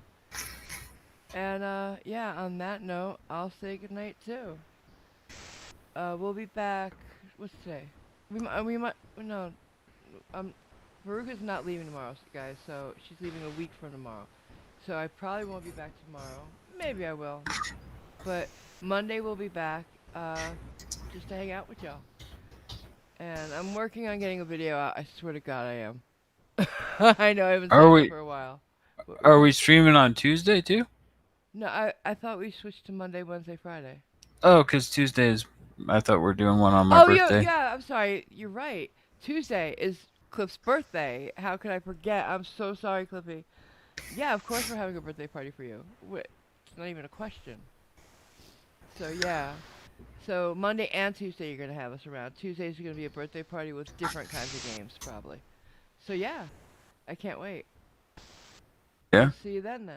And yeah, on that note, I'll say goodnight too. We'll be back. What's today? We might no. Veruca's not leaving tomorrow, guys. So she's leaving a week from tomorrow. So I probably won't be back tomorrow. Maybe I will. But Monday we'll be back. Just to hang out with y'all. And I'm working on getting a video out. I swear to God, I am. I know I haven't said it for a while. Are we streaming on Tuesday too? No, I thought we switched to Monday, Wednesday, Friday. Oh, because Tuesday is. I thought we were doing one on my birthday. Yeah, I'm sorry. You're right. Tuesday is Cliff's birthday. How could I forget? I'm so sorry, Cliffy. Yeah, of course we're having a birthday party for you. It's not even a question. So, yeah. So, Monday and Tuesday you're going to have us around. Tuesday's going to be a birthday party with different kinds of games, probably. So, yeah. I can't wait. Yeah. See you then.